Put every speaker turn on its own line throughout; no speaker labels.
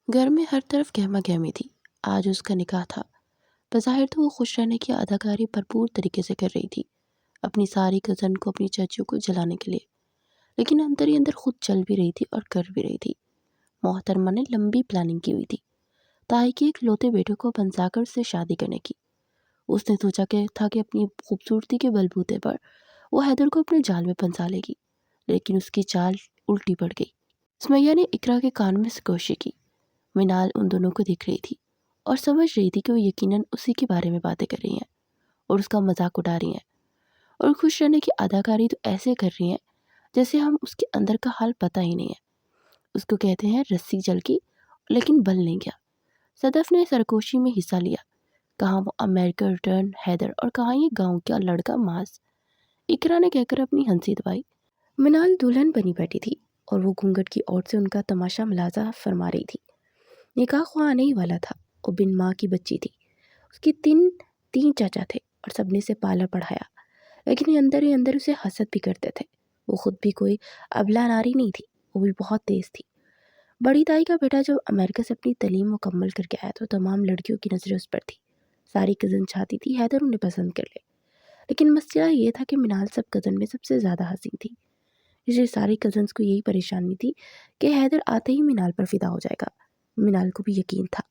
گھر میں ہر طرف گہما گہمی تھی۔ آج اس کا نکاح تھا۔ بظاہر تو وہ خوش رہنے کی اداکاری بھرپور طریقے سے کر رہی تھی، اپنی ساری کزن کو اپنی چاچیوں کو جلانے کے لیے، لیکن اندر ہی اندر خود چل بھی رہی تھی اور کر بھی رہی تھی۔ محترمہ نے لمبی پلاننگ کی ہوئی تھی، تائی کے ایک لوتے بیٹے کو بنسا کر اس سے شادی کرنے کی۔ اس نے سوچا تھا کہ اپنی خوبصورتی کے بلبوتے پر وہ حیدر کو اپنے جال میں پھنسا لے گی، لیکن اس کی چال الٹی پڑ گئی۔ سمیہ نے اقرا کے کان میں سرگوشی کی۔ منال ان دونوں کو دیکھ رہی تھی اور سمجھ رہی تھی کہ وہ یقیناً اسی کے بارے میں باتیں کر رہی ہیں اور اس کا مذاق اڑا رہی ہیں، اور خوش رہنے کی اداکاری تو ایسے کر رہی ہیں جیسے ہم اس کے اندر کا حال پتہ ہی نہیں ہے۔ اس کو کہتے ہیں رسی جل کی لیکن بل نہیں گیا۔ صدف نے سرگوشی میں حصہ لیا، کہاں وہ امریکہ ریٹرن حیدر اور کہاں یہ گاؤں کا لڑکا معاذ۔ اقرا نے کہہ کر اپنی ہنسی دبائی۔ منال دلہن بنی بیٹھی تھی اور وہ گھونگھٹ کی اوٹ سے ان کا تماشا ملاحظہ فرما رہی تھی۔ نکاح خواہ آنے ہی والا تھا۔ وہ بن ماں کی بچی تھی۔ اس کی تین چاچا تھے اور سب نے اسے پالا پڑھایا، لیکن اندر ہی اندر اسے حسد بھی کرتے تھے۔ وہ خود بھی کوئی ابلہ ناری نہیں تھی، وہ بھی بہت تیز تھی۔ بڑی تائی کا بیٹا جب امریکہ سے اپنی تعلیم مکمل کر کے آیا تو تمام لڑکیوں کی نظریں اس پر تھی۔ ساری کزن چاہتی تھی حیدر انہیں پسند کر لے، لیکن مسئلہ یہ تھا کہ منال سب کزن میں سب سے زیادہ حسین تھی، اس لیے ساری کزنس کو یہی پریشانی تھی کہ حیدر آتے ہی منال پر فدا ہو جائے گا۔ منال کو بھی یقین تھا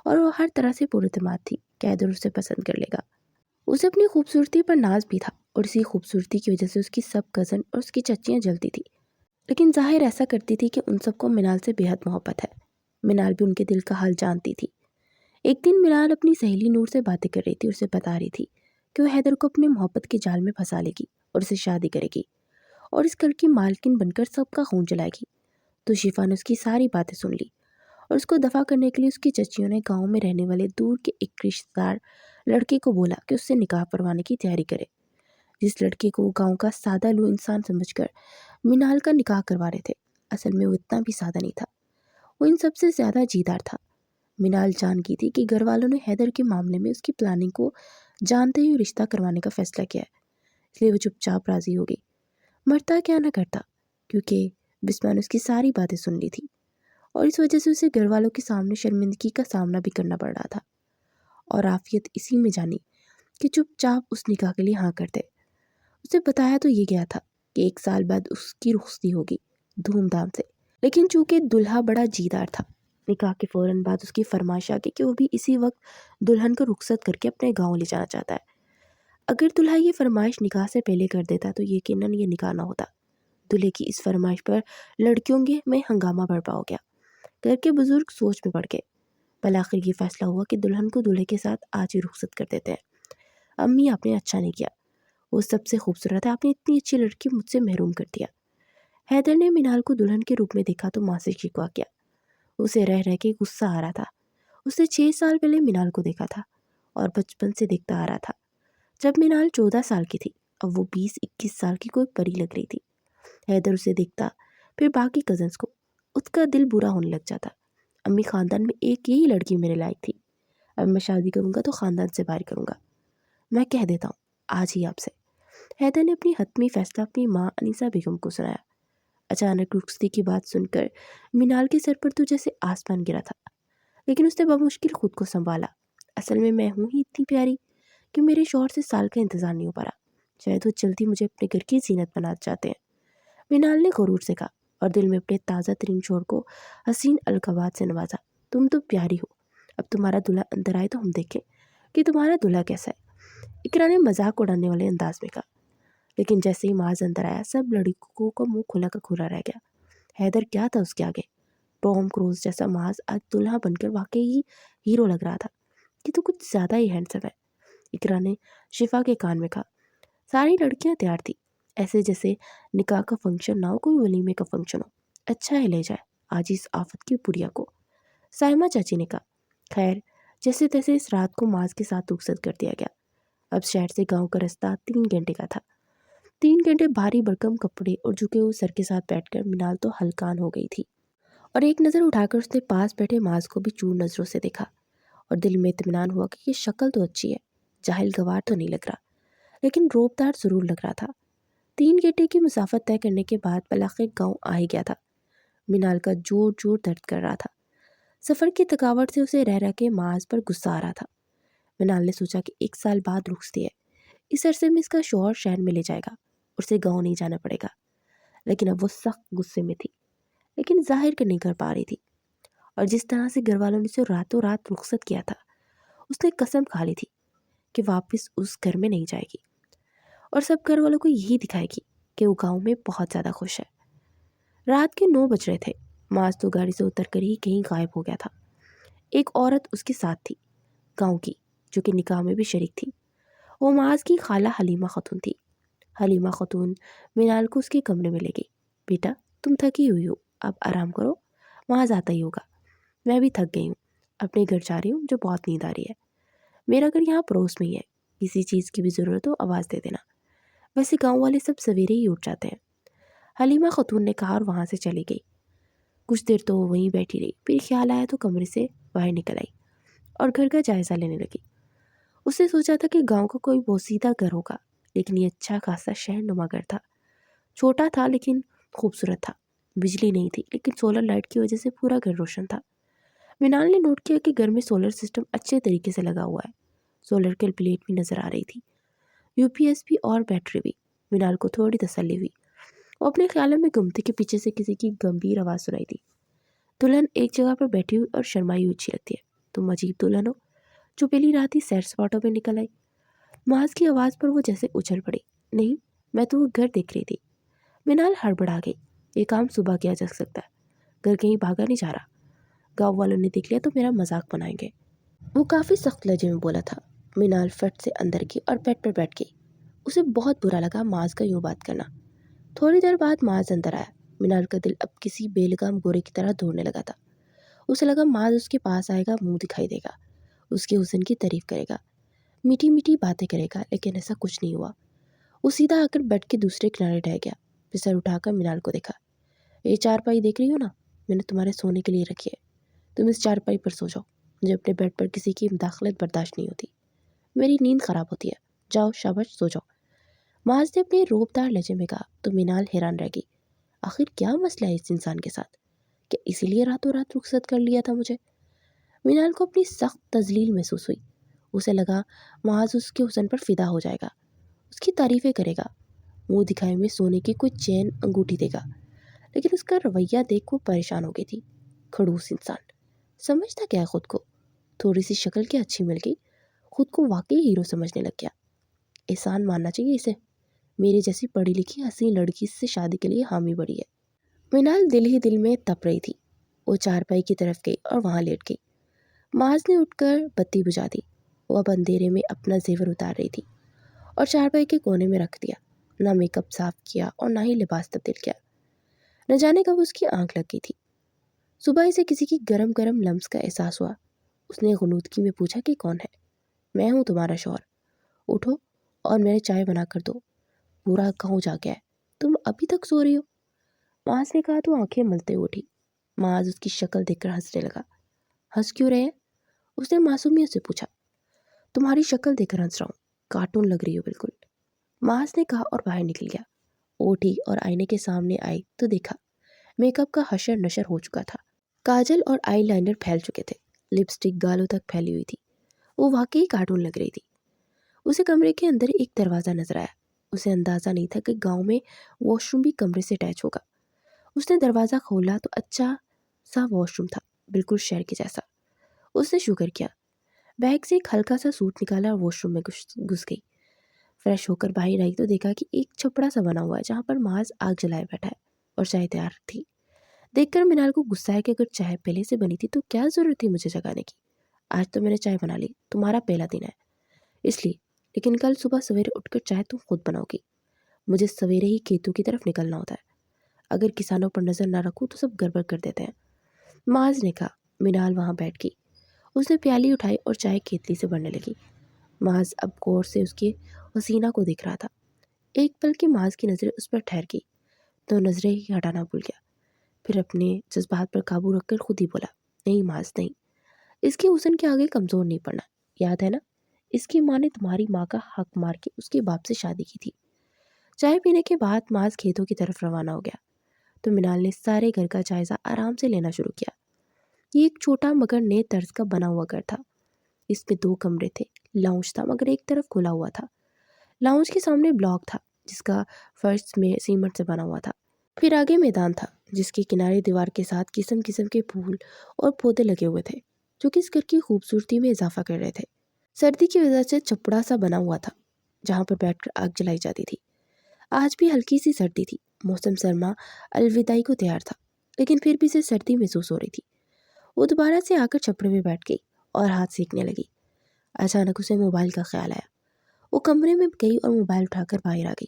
اور وہ ہر طرح سے پراعتماد تھی کہ حیدر اسے پسند کر لے گا۔ اسے اپنی خوبصورتی پر ناز بھی تھا اور اسی خوبصورتی کی وجہ سے اس کی سب کزن اور اس کی چچیاں جلتی تھی، لیکن ظاہر ایسا کرتی تھی کہ ان سب کو منال سے بے حد محبت ہے۔ منال بھی ان کے دل کا حال جانتی تھی۔ ایک دن منال اپنی سہیلی نور سے باتیں کر رہی تھی اور اسے بتا رہی تھی کہ وہ حیدر کو اپنے محبت کے جال میں پھنسا لے گی اور اسے شادی کرے گی اور اس گھر کی مالکن بن کر سب کا خون جلائے گی۔ تو شفا نے اس کی ساری باتیں سن لی اور اس کو دفع کرنے کے لیے اس کی چچیوں نے گاؤں میں رہنے والے دور کے ایک رشتہ دار لڑکے کو بولا کہ اس سے نکاح پروانے کی تیاری کرے۔ جس لڑکے کو گاؤں کا سادہ لو انسان سمجھ کر منال کا نکاح کروا رہے تھے، اصل میں وہ اتنا بھی سادہ نہیں تھا، وہ ان سب سے زیادہ جیدار تھا۔ منال جان کی تھی کہ گھر والوں نے حیدر کے معاملے میں اس کی پلاننگ کو جانتے ہوئے رشتہ کروانے کا فیصلہ کیا ہے، اس لیے وہ چپ چاپ راضی ہو گئی، مرتا کیا نہ کرتا، کیونکہ بسما نے اس کی ساری باتیں سن لی تھی اور اس وجہ سے اسے گھر والوں کے سامنے شرمندگی کا سامنا بھی کرنا پڑ رہا تھا۔ اور عافیت اسی میں جانی کہ چپ چاپ اس نکاح کے لیے ہاں کر دے۔ اسے بتایا تو یہ گیا تھا کہ 1 سال بعد اس کی رخصتی ہوگی دھوم دھام سے، لیکن چونکہ دلہا بڑا جیدار تھا، نکاح کے فوراً بعد اس کی فرمائش آ گئی کہ وہ بھی اسی وقت دلہن کو رخصت کر کے اپنے گاؤں لے جانا چاہتا ہے۔ اگر دلہا یہ فرمائش نکاح سے پہلے کر دیتا تو یقیناً یہ نکاح نہ ہوتا۔ دلہے کی اس فرمائش پر لڑکیوں میں ہنگامہ برپا ہو گیا۔ گھر کے بزرگ سوچ میں پڑ گئے۔ بالآخر یہ فیصلہ ہوا کہ دلہن کو دلہے کے ساتھ آج ہی رخصت کر دیتے ہیں۔ امی آپ نے اچھا نہیں کیا، وہ سب سے خوبصورت ہے، آپ نے اتنی اچھی لڑکی مجھ سے محروم کر دیا۔ حیدر نے منال کو دلہن کے روپ میں دیکھا تو ماں سے شکوہ کیا۔ اسے رہ رہ کے غصہ آ رہا تھا۔ اس نے 6 سال پہلے منال کو دیکھا تھا اور بچپن سے دیکھتا آ رہا تھا۔ جب منال 14 سال کی تھی، اب وہ 20-21 سال کی کوئی پری لگ رہی تھی۔ حیدر اسے دیکھتا، پھر باقی کزنس کو، اس کا دل برا ہونے لگ جاتا۔ امی خاندان میں ایک یہی لڑکی میرے لائق تھی، اب میں شادی کروں گا تو خاندان سے باہر کروں گا، میں کہہ دیتا ہوں آج ہی آپ سے۔ حیدر نے اپنی حتمی فیصلہ اپنی ماں انیسہ بیگم کو سنایا۔ اچانک رخصتی کی بات سن کر منال کے سر پر تو جیسے آسمان گرا تھا، لیکن اس نے بمشکل خود کو سنبھالا۔ اصل میں ہوں ہی اتنی پیاری کہ میرے شوہر سے سال کا انتظار نہیں ہو پا رہا، شاید وہ جلدی مجھے اپنے گھر کی زینت بنانا چاہتے ہیں، منال نے غرور سے کہا اور دل میں اپنے تازہ ترین شوہر کو حسین القابات سے نوازا۔ تم تو پیاری ہو، اب تمہارا دلہا اندر آئے تو ہم دیکھیں کہ تمہارا دلہا کیسا ہے، اقرا نے مذاق اڑانے والے انداز میں کہا۔ لیکن جیسے ہی معاذ اندر آیا سب لڑکوں کا منہ کھلا کا کھلا رہ گیا۔ حیدر کیا تھا اس کے آگے؟ ٹام کروز جیسا معاذ آج دلہا بن کر واقعی ہی ہیرو لگ رہا تھا، یہ تو کچھ زیادہ ہی ہینڈسم ہے، اقرا نے شفا کے کان میں کہا۔ ساری لڑکیاں تیار تھی، ایسے جیسے نکاح کا فنکشن نہ ہو، کوئی ولیمے کا فنکشن ہو۔ اچھا ہے لے جائے آج اس آفت کی پڑیا کو، سائمہ چاچی نے کہا۔ خیر جیسے تیسے اس رات کو معاذ کے ساتھ رخصت کر دیا گیا۔ اب شہر سے گاؤں کا رستہ 3 گھنٹے کا تھا۔ 3 گھنٹے بھاری بھرکم کپڑے اور جھکے ہوئے سر کے ساتھ بیٹھ کر منال تو ہلکان ہو گئی تھی، اور ایک نظر اٹھا کر اس نے پاس بیٹھے معاذ کو بھی چور نظروں سے دیکھا اور دل میں اطمینان ہوا کہ یہ شکل تو اچھی ہے، جاہل گوار تو نہیں لگ رہا، لیکن روبدار ضرور لگ رہا تھا۔ 3 گھنٹے کی مسافت طے کرنے کے بعد بالآخر گاؤں آ ہی گیا تھا۔ منال کا جوڑ درد کر رہا تھا، سفر کی تھکاوٹ سے اسے رہ رہ کے معاذ پر غصہ آ رہا تھا۔ منال نے سوچا کہ 1 سال بعد رخصتی ہے، اس عرصے میں اس کا شوہر شہر میں لے جائے گا اور اسے گاؤں نہیں جانا پڑے گا۔ لیکن اب وہ سخت غصے میں تھی، لیکن ظاہر کر نہیں کر پا رہی تھی۔ اور جس طرح سے گھر والوں نے اسے راتوں رات رخصت کیا تھا، اس نے قسم کھا لی تھی کہ واپس اس گھر میں نہیں جائے گی، اور سب گھر والوں کو یہی دکھائے گی کہ وہ گاؤں میں بہت زیادہ خوش ہے۔ رات کے 9 بج رہے تھے۔ معاذ تو گاڑی سے اتر کر ہی کہیں غائب ہو گیا تھا۔ ایک عورت اس کے ساتھ تھی، گاؤں کی، جو کہ نکاح میں بھی شریک تھی۔ وہ معاذ کی خالہ حلیمہ خاتون تھی۔ حلیمہ خاتون منال کو اس کے کمرے میں لے گئی۔ بیٹا، تم تھکی ہوئی ہو، اب آرام کرو، معاذ آتا ہی ہوگا۔ میں بھی تھک گئی ہوں، اپنے گھر جا رہی ہوں، جو بہت نیند آ رہی ہے۔ میرا گھر یہاں پڑوس میں ہی ہے، کسی چیز کی بھی ضرورت ہو آواز دے دینا۔ ویسے گاؤں والے سب سویرے ہی اٹھ جاتے ہیں، حلیمہ خاتون نے کہا اور وہاں سے چلی گئی۔ کچھ دیر تو وہ وہیں بیٹھی رہی، پھر خیال آیا تو کمرے سے باہر نکل آئی اور گھر کا جائزہ لینے لگی۔ اس نے سوچا تھا کہ گاؤں کا کوئی بوسیدہ گھر ہوگا، لیکن یہ اچھا خاصا شہر نما گھر تھا۔ چھوٹا تھا لیکن خوبصورت تھا۔ بجلی نہیں تھی، لیکن سولر لائٹ کی وجہ سے پورا گھر روشن تھا۔ منال نے نوٹ کیا کہ گھر میں سولر سسٹم اچھے طریقے سے لگا ہوا ہے۔ سولر کی پلیٹ بھی نظر آ رہی تھی، UPS بھی اور بیٹری بھی۔ منال کو تھوڑی تسلی ہوئی۔ وہ اپنے خیالوں میں گم تھی کہ پیچھے سے کسی کی گمبھیر آواز سنائی دی۔ دلہن ایک جگہ پر بیٹھی ہوئی اور شرمائی ہوئی اچھی لگتی ہے، تم عجیب دلہن ہو، جو پہلی رات ہی سیر سپاٹوں میں نکل آئی۔ معاذ کی آواز پر وہ جیسے اچھل پڑی۔ نہیں، میں تو وہ گھر دیکھ رہی تھی۔ منال ہڑبڑا گئی، یہ کام صبح کیا جا سکتا ہے، گھر کہیں بھاگا نہیں جا رہا، گاؤں والوں نے دیکھ لیا تو میرا مذاق بنائیں گے۔ وہ کافی سخت لہجے میں بولا تھا۔ منال فٹ سے اندر کی اور بیڈ پر بیٹھ گئی۔ اسے بہت برا لگا معاذ کا یوں بات کرنا۔ تھوڑی دیر بعد معاذ اندر آیا۔ منال کا دل اب کسی بے لگام گورے کی طرح دوڑنے لگا تھا۔ اسے لگا معاذ اس کے پاس آئے گا، منہ دکھائی دے گا، اس کے حسن کی تعریف کرے گا، میٹھی میٹھی باتیں کرے گا، لیکن ایسا کچھ نہیں ہوا۔ وہ سیدھا آ کر بیڈ کے دوسرے کنارے ڈہ گیا، پھر سر اٹھا کر منال کو دیکھا۔ یہ چارپائی دیکھ رہی ہو نا، میں نے تمہارے سونے کے لیے رکھی ہے، تم اس چارپائی پر سو جاؤ، مجھے اپنے بیڈ پر کسی کی مداخلت برداشت نہیں ہوتی، میری نیند خراب ہوتی ہے، جاؤ شاباش سو جاؤ۔ معاذ نے اپنے روبدار لہجے میں کہا تو منال حیران رہ گئی۔ آخر کیا مسئلہ ہے اس انسان کے ساتھ؟ کیا اسی لیے راتوں رات رخصت کر لیا تھا مجھے؟ منال کو اپنی سخت تذلیل محسوس ہوئی۔ اسے لگا معاذ اس کے حسن پر فدا ہو جائے گا، اس کی تعریفیں کرے گا، منہ دکھائی میں سونے کی کوئی چین انگوٹھی دے گا، لیکن اس کا رویہ دیکھ وہ پریشان ہو گئی تھی۔ کھڑوس انسان، سمجھتا کیا ہے خود کو؟ تھوڑی سی شکل کیا اچھی مل گئی، خود کو واقعی ہیرو سمجھنے لگ گیا۔ احسان ماننا چاہیے اسے، میرے جیسی پڑھی لکھی حسین لڑکی سے شادی کے لیے حامی بڑی ہے۔ منال دل ہی دل میں تپ رہی تھی۔ وہ چارپائی کی طرف گئی اور وہاں لیٹ گئی۔ معاذ نے اٹھ کر بتی بجھا دی۔ وہ اب اندھیرے میں اپنا زیور اتار رہی تھی اور چارپائی کے کونے میں رکھ دیا۔ نہ میک اپ صاف کیا اور نہ ہی لباس تبدیل کیا۔ نہ جانے کب اس کی آنکھ لگ گئی تھی۔ صبح اسے کسی کی گرم گرم لمس کا احساس ہوا۔ اس نے غنودگی میں پوچھا کہ کون ہے؟ میں ہوں تمہارا شوہر، اٹھو اور میرے چائے بنا کر دو، پورا گاؤں جا گیا ہے، تم ابھی تک سو رہی ہو؟ معاذ نے کہا تو آنکھیں ملتے اٹھی۔ معاذ اس کی شکل دیکھ کر ہنسنے لگا۔ ہنس کیوں رہے ہیں؟ اس نے معصومیت سے پوچھا۔ تمہاری شکل دیکھ کر ہنس رہا ہوں، کارٹون لگ رہی ہو بالکل، معاذ نے کہا اور باہر نکل گیا۔ اٹھی اور آئینے کے سامنے آئی تو دیکھا میک اپ کا حشر نشر ہو چکا تھا، کاجل اور آئی لائنر پھیل چکے تھے، لپسٹک گالوں تک پھیلی ہوئی تھی۔ وہ واقعی کارٹون لگ رہی تھی۔ اسے کمرے کے اندر ایک دروازہ نظر آیا۔ اسے اندازہ نہیں تھا کہ گاؤں میں واش روم بھی کمرے سے اٹیچ ہوگا۔ اس نے دروازہ کھولا تو اچھا سا واش روم تھا، بالکل شہر کے جیسا۔ اس نے شکر کیا، بیگ سے ایک ہلکا سا سوٹ نکالا اور واش روم میں گھس گئی۔ فریش ہو کر باہر آئی تو دیکھا کہ ایک چھپڑا سا بنا ہوا ہے جہاں پر معاذ آگ جلائے بیٹھا ہے اور چائے تیار تھی۔ دیکھ کر منال کو غصہ ہے کہ اگر چائے پہلے سے بنی تھی تو کیا ضرورت تھی مجھے جگانے کی؟ آج تو میں نے چائے بنا لی، تمہارا پہلا دن ہے اس لیے، لیکن کل صبح سویرے اٹھ کر چائے تم خود بناؤ گی۔ مجھے سویرے ہی کھیتوں کی طرف نکلنا ہوتا ہے، اگر کسانوں پر نظر نہ رکھوں تو سب گڑبڑ کر دیتے ہیں۔ معاذ نے کہا۔ منال وہاں بیٹھ گئی۔ اس نے پیالی اٹھائی اور چائے کیتلی سے بڑھنے لگی۔ معاذ اب غور سے اس کے حسینہ کو دیکھ رہا تھا۔ ایک پل کی معاذ کی نظریں اس پر ٹھہر گئی تو نظریں ہی ہٹانا بھول گیا، پھر اپنے جذبات پر قابو رکھ کر خود ہی بولا، نہیں معاذ نہیں، اس کے حسن کے آگے کمزور نہیں پڑنا، یاد ہے نا اس کی ماں نے تمہاری ماں کا حق مار کے اس کے باپ سے شادی کی تھی۔ چائے پینے کے بعد معاذ کھیتوں کی طرف روانہ ہو گیا تو منال نے سارے گھر کا جائزہ آرام سے لینا شروع کیا۔ یہ ایک چھوٹا مگر نئے طرز کا بنا ہوا گھر تھا۔ اس میں 2 کمرے تھے، لاؤنج تھا مگر ایک طرف کھلا ہوا تھا۔ لاؤنج کے سامنے بلاک تھا جس کا فرش میں سیمنٹ سے بنا ہوا تھا۔ پھر آگے میدان تھا جس کے کنارے دیوار کے ساتھ قسم قسم کے پھول اور پودے لگے ہوئے تھے جو کہ اس گھر کی خوبصورتی میں اضافہ کر رہے تھے۔ سردی کی وجہ سے چپڑا سا بنا ہوا تھا جہاں پر بیٹھ کر آگ جلائی جاتی تھی۔ آج بھی ہلکی سی سردی تھی، موسم سرما الوداعی کو تیار تھا، لیکن پھر بھی اسے سردی محسوس ہو رہی تھی۔ وہ دوبارہ سے آ کر چھپڑے میں بیٹھ گئی اور ہاتھ سیکنے لگی۔ اچانک اسے موبائل کا خیال آیا۔ وہ کمرے میں گئی اور موبائل اٹھا کر باہر آ گئی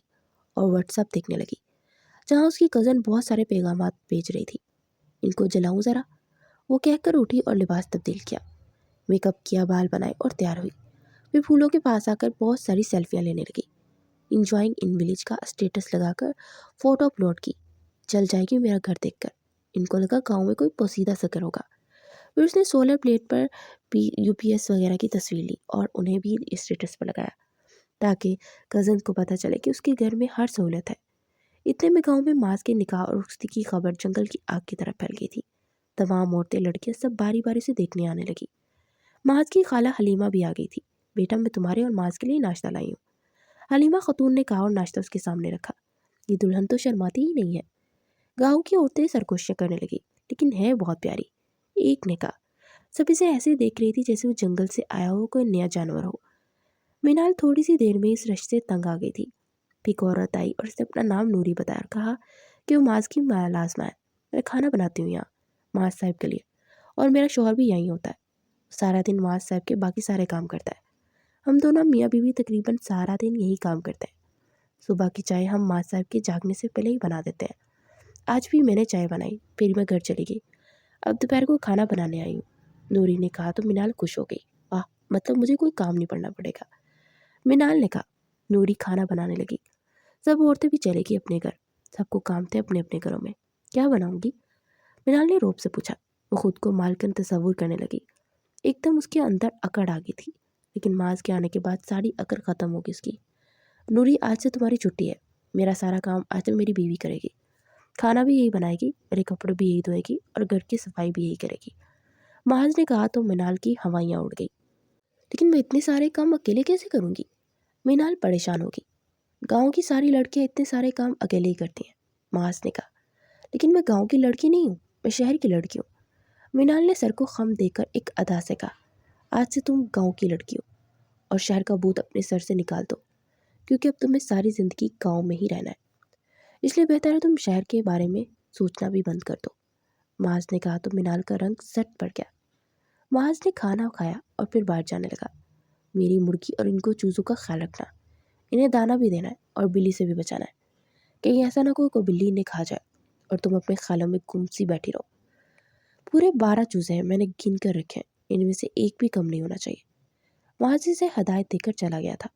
اور واٹس ایپ دیکھنے لگی جہاں اس کی کزن بہت سارے پیغامات بھیج رہی تھی۔ ان کو جلاؤں ذرا، وہ کہہ کر اٹھی اور لباس تبدیل کیا، میک اپ کیا، بال بنائے اور تیار ہوئی۔ پھر پھولوں کے پاس آ کر بہت ساری سیلفیاں لینے لگی۔ انجوائنگ ان ولیج کا اسٹیٹس لگا کر فوٹو اپلوڈ کی۔ جل جائے گی میرا گھر دیکھ کر۔ ان کو لگا گاؤں میں کوئی پوسیدہ سا گھر ہوگا۔ پھر اس نے سولر پلیٹ پر UPS وغیرہ کی تصویر لی اور انہیں بھی اسٹیٹس پر لگایا تاکہ کزن کو پتہ چلے کہ اس کے گھر میں ہر سہولت ہے۔ اتنے میں گاؤں میں ماس کے نکاح اور رخصتی کی خبر جنگل کی آگ کی طرح پھیل گئی تھی۔ تمام عورتیں، لڑکیاں سب باری باری سے دیکھنے آنے لگی۔ ماس کی خالہ حلیمہ بھی آ گئی تھی۔ بیٹا، میں تمہارے اور ماس کے لیے ناشتہ لائی ہوں، حلیمہ خاتون نے کہا اور ناشتہ اس کے سامنے رکھا۔ یہ دلہن تو شرماتی ہی نہیں ہے۔ گاؤں کی عورتیں سرگوشیاں کرنے لگی، لیکن ہے بہت پیاری، ایک نے کہا۔ سب اسے ایسے دیکھ رہی تھی جیسے وہ جنگل سے آیا ہو کوئی نیا جانور ہو۔ مینال تھوڑی سی دیر میں اس رشتے سے تنگ آ گئی تھی۔ پھر ایک عورت آئی اور اس نے اپنا نام نوری بتایا اور کہا کہ وہ ماس کی لازمہ ہے۔ میں کھانا بناتی ہوں یہاں ماس صاحب کے لیے، اور میرا شوہر بھی یہیں ہوتا ہے۔ سارا دن ماس صاحب کے باقی سارے کام کرتا ہے۔ ہم دونوں میاں بیوی تقریباً سارا دن یہی کام کرتے ہیں۔ صبح کی چائے ہم ماس صاحب کے جاگنے سے پہلے ہی بنا دیتے ہیں۔ آج بھی میں نے چائے بنائی، پھر میں گھر چلی گئی۔ اب دوپہر کو کھانا بنانے آئی ہوں، نوری نے کہا تو مینال خوش ہو گئی۔ واہ، مطلب مجھے کوئی کام نہیں پڑنا پڑے گا، مینال نے کہا۔ نوری کھانا بنانے لگی۔ سب عورتیں بھی چلے گی اپنے گھر، سب کو کام تھے اپنے اپنے گھروں میں۔ کیا بناؤں گی؟ مینال نے روب سے پوچھا۔ وہ خود کو مالکن تصور کرنے لگی۔ ایک دم اس کے اندر اکڑ آ گئی تھی، لیکن ماس کے آنے کے بعد ساری اکڑ ختم ہوگی اس کی۔ نوری، آج سے تمہاری چھٹی ہے، میرا سارا کام آج میری بیوی کرے گی۔ کھانا بھی یہی بنائے گی، میرے کپڑے بھی یہی دھوئے گی اور گھر کی صفائی بھی یہی کرے گی، ماس نے کہا تو مینال کی ہوائیاں اڑ گئی۔ لیکن میں اتنے سارے کام اکیلے کیسے کروں گی؟ مینال پریشان ہوگی۔ گاؤں کی ساری لڑکیاں اتنے سارے کام اکیلے ہی کرتی ہیں، ماس نے کہا۔ لیکن میں گاؤں کی لڑکی نہیں ہوں، میں شہر کی لڑکی ہوں، مینال نے سر کو خم دے کر ایک ادا سے کہا۔ آج سے تم گاؤں کی لڑکی ہو اور شہر کا بھوت اپنے سر سے نکال دو، کیونکہ اب تمہیں ساری زندگی گاؤں میں ہی رہنا ہے، اس لیے بہتر ہے تم شہر کے بارے میں سوچنا بھی بند کر دو، ماس نے کہا تو مینال کا رنگ سٹ پڑ گیا۔ ماس نے کھانا کھایا اور پھر باہر جانے لگا۔ میری مرغی اور ان کو چوزوں کا خیال رکھنا، انہیں دانا بھی دینا ہے اور بلی سے بھی بچانا ہے، کہیں ایسا نہ کوئی بلی انہیں کھا جائے اور تم اپنے خالوں میں گم سی بیٹھی رہو۔ پورے 12 چوزے ہیں، میں نے گن کر رکھے ہیں، ان میں سے ایک بھی کم نہیں ہونا چاہیے۔ وہاں سے اسے ہدایت دے کر چلا گیا تھا۔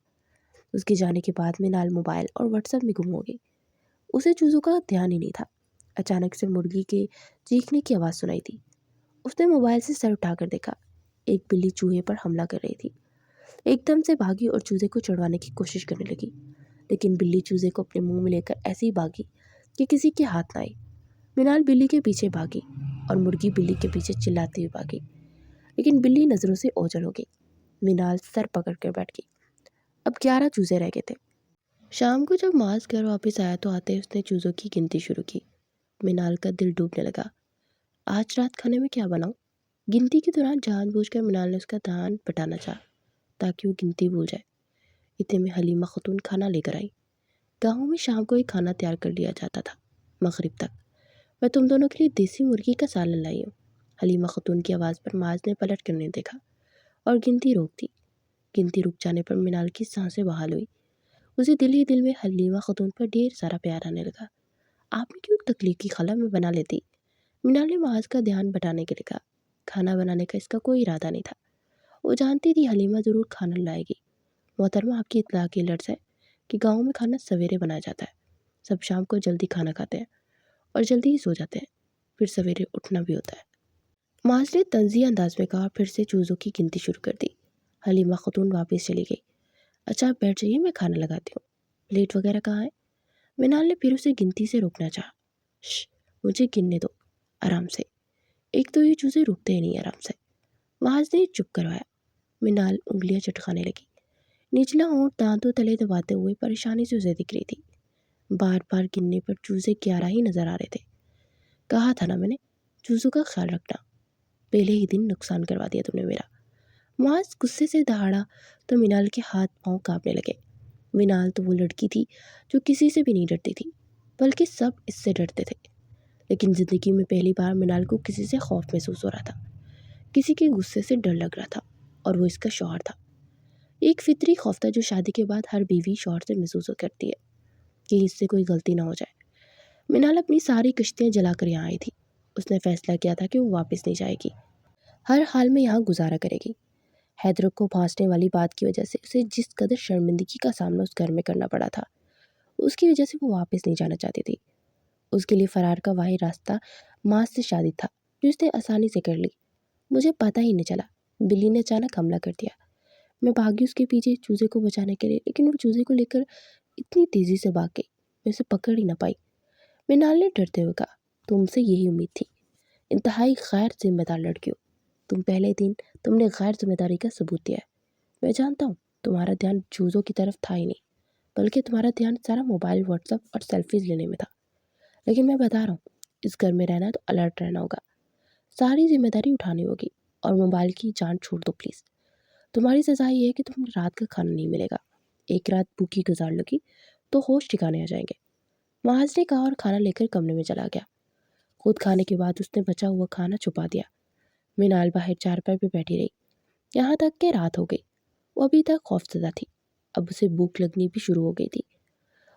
اس کے جانے کے بعد مینال موبائل اور واٹس ایپ میں گم ہو گئی۔ اسے چوزوں کا دھیان ہی نہیں تھا۔ اچانک سے مرغی کے چیخنے کی آواز سنائی دی۔ اس نے موبائل سے سر اٹھا کر دیکھا، ایک بلی چوہے پر حملہ کر رہی تھی۔ ایک دم سے بھاگی اور چوزے کو چڑھوانے کی کوشش کرنے لگی، لیکن بلی چوزے کو اپنے منہ میں لے کر ایسے ہی بھاگی کہ کسی کے ہاتھ نہ آئی۔ مینال بلی کے پیچھے بھاگی اور مرغی بلی کے پیچھے چلاتی ہوئی بھاگی، لیکن بلی نظروں سے اوجھل ہو گئی۔ مینال سر پکڑ کر بیٹھ گئی۔ اب 11 چوزے رہ گئے تھے۔ شام کو جب ماس گھر واپس آیا تو آتے اس نے چوزوں کی گنتی شروع کی۔ مینال کا دل ڈوبنے لگا۔ آج رات کھانے میں کیا بناؤں؟ گنتی کے دوران جان بوجھ کر مینال نے اس کا دھیان بٹانا چاہا تاکہ وہ گنتی بھول جائے۔ اتنے میں حلیمہ خاتون کھانا لے کر آئی۔ گاؤں میں شام کو ہی کھانا تیار کر لیا جاتا تھا، مغرب تک۔ میں تم دونوں کے لیے دیسی مرغی کا سالن لائی ہوں۔ حلیمہ خاتون کی آواز پر ماس نے پلٹ کر نہیں دیکھا اور گنتی روک دی۔ گنتی رک جانے پر مینال کی سانسیں بحال ہوئی۔ اسے دل ہی دل میں حلیمہ خاتون پر ڈھیر سارا پیار آنے لگا۔ آپ نے کیوں تکلیف کی خالہ، میں بنا لیتی، مینال نے ماس کا دھیان بٹانے کے لیے کہا۔ کھانا بنانے کا اس کا کوئی ارادہ نہیں تھا۔ وہ جانتی تھی حلیمہ ضرور کھانا لائے گی۔ محترمہ، آپ کی اطلاع کی لرز ہے کہ گاؤں میں کھانا سویرے بنایا جاتا ہے۔ سب شام کو جلدی کھانا کھاتے ہیں اور جلدی ہی سو جاتے ہیں، پھر سویرے اٹھنا بھی ہوتا ہے، ماس نے طنزی انداز میں کہا اور پھر سے چوزوں کی گنتی شروع کر دی۔ حلیمہ خاتون واپس چلی گئی۔ اچھا آپ بیٹھ جائیے، میں کھانا لگاتی ہوں۔ پلیٹ وغیرہ کہاں ہے؟ مینال نے پھر اسے گنتی سے روکنا چاہا۔ مجھے گننے دو آرام سے، ایک تو یہ چوزے رکتے ہی نہیں آرام سے۔ معاذ نے چپ کروایا۔ منال انگلیاں چٹکانے لگی، نچلا ہونٹ دانتوں تلے دباتے ہوئے پریشانی سے اسے دکھ رہی تھی۔ بار بار گننے پر چوزے 11 ہی نظر آ رہے تھے۔ کہا تھا نا میں نے، چوزوں کا خیال رکھنا، پہلے ہی دن نقصان کروا دیا تم نے میرا۔ معاذ غصے سے دہاڑا تو منال کے ہاتھ پاؤں کانپنے لگے۔ منال تو وہ لڑکی تھی جو کسی سے بھی نہیں ڈرتی تھی، بلکہ سب اس سے ڈرتے تھے۔ لیکن زندگی میں پہلی بار منال کو کسی سے خوف محسوس ہو رہا تھا، کسی کے غصے سے ڈر لگ رہا تھا، اور وہ اس کا شوہر تھا۔ ایک فطری خوف تھا جو شادی کے بعد ہر بیوی شوہر سے محسوس کرتی ہے، کہ اس سے کوئی غلطی نہ ہو جائے۔ منال اپنی ساری کشتیاں جلا کر یہاں آئی تھی۔ اس نے فیصلہ کیا تھا کہ وہ واپس نہیں جائے گی، ہر حال میں یہاں گزارا کرے گی۔ حیدر کو پھانسنے والی بات کی وجہ سے اسے جس قدر شرمندگی کا سامنا اس گھر میں کرنا پڑا تھا، اس کی وجہ سے وہ واپس نہیں جانا چاہتی تھی۔ اس کے لیے فرار کا واحد راستہ معاذ سے شادی تھا، جو اس نے آسانی سے کر لی۔ مجھے پتہ ہی نہیں چلا، بلی نے اچانک حملہ کر دیا۔ میں بھاگی اس کے پیچھے چوزے کو بچانے کے لیے، لیکن وہ چوزے کو لے کر اتنی تیزی سے بھاگ گئی، میں اسے پکڑ ہی نہ پائی۔ منال نے ڈرتے ہوئے کہا، تم سے یہی امید تھی، انتہائی غیر ذمہ دار لڑکی ہو۔ پہلے دن تم نے غیر ذمہ داری کا ثبوت دیا ہے۔ میں جانتا ہوں تمہارا دھیان چوزوں کی طرف تھا ہی نہیں، بلکہ تمہارا دھیان سارا موبائل، واٹس ایپ اور سیلفیز لینے میں تھا۔ لیکن میں بتا رہا ہوں، اس گھر میں رہنا ہے تو الرٹ رہنا ہوگا، ساری ذمہ داری اٹھانی ہوگی، اور موبائل کی جان چھوڑ دو پلیز۔ تمہاری سزا یہ ہے کہ تمہیں رات کا کھانا نہیں ملے گا، ایک رات بھوکی گزار لو گی تو ہوش ٹھکانے آ جائیں گے۔ معاذ نے کہا اور کھانا لے کر کمرے میں چلا گیا۔ خود کھانے کے بعد اس نے بچا ہوا کھانا چھپا دیا۔ منال باہر چارپائی پہ بیٹھی رہی، یہاں تک کہ رات ہو گئی۔ وہ ابھی تک خوفزدہ تھی، اب اسے بھوک لگنی بھی شروع ہو گئی تھی۔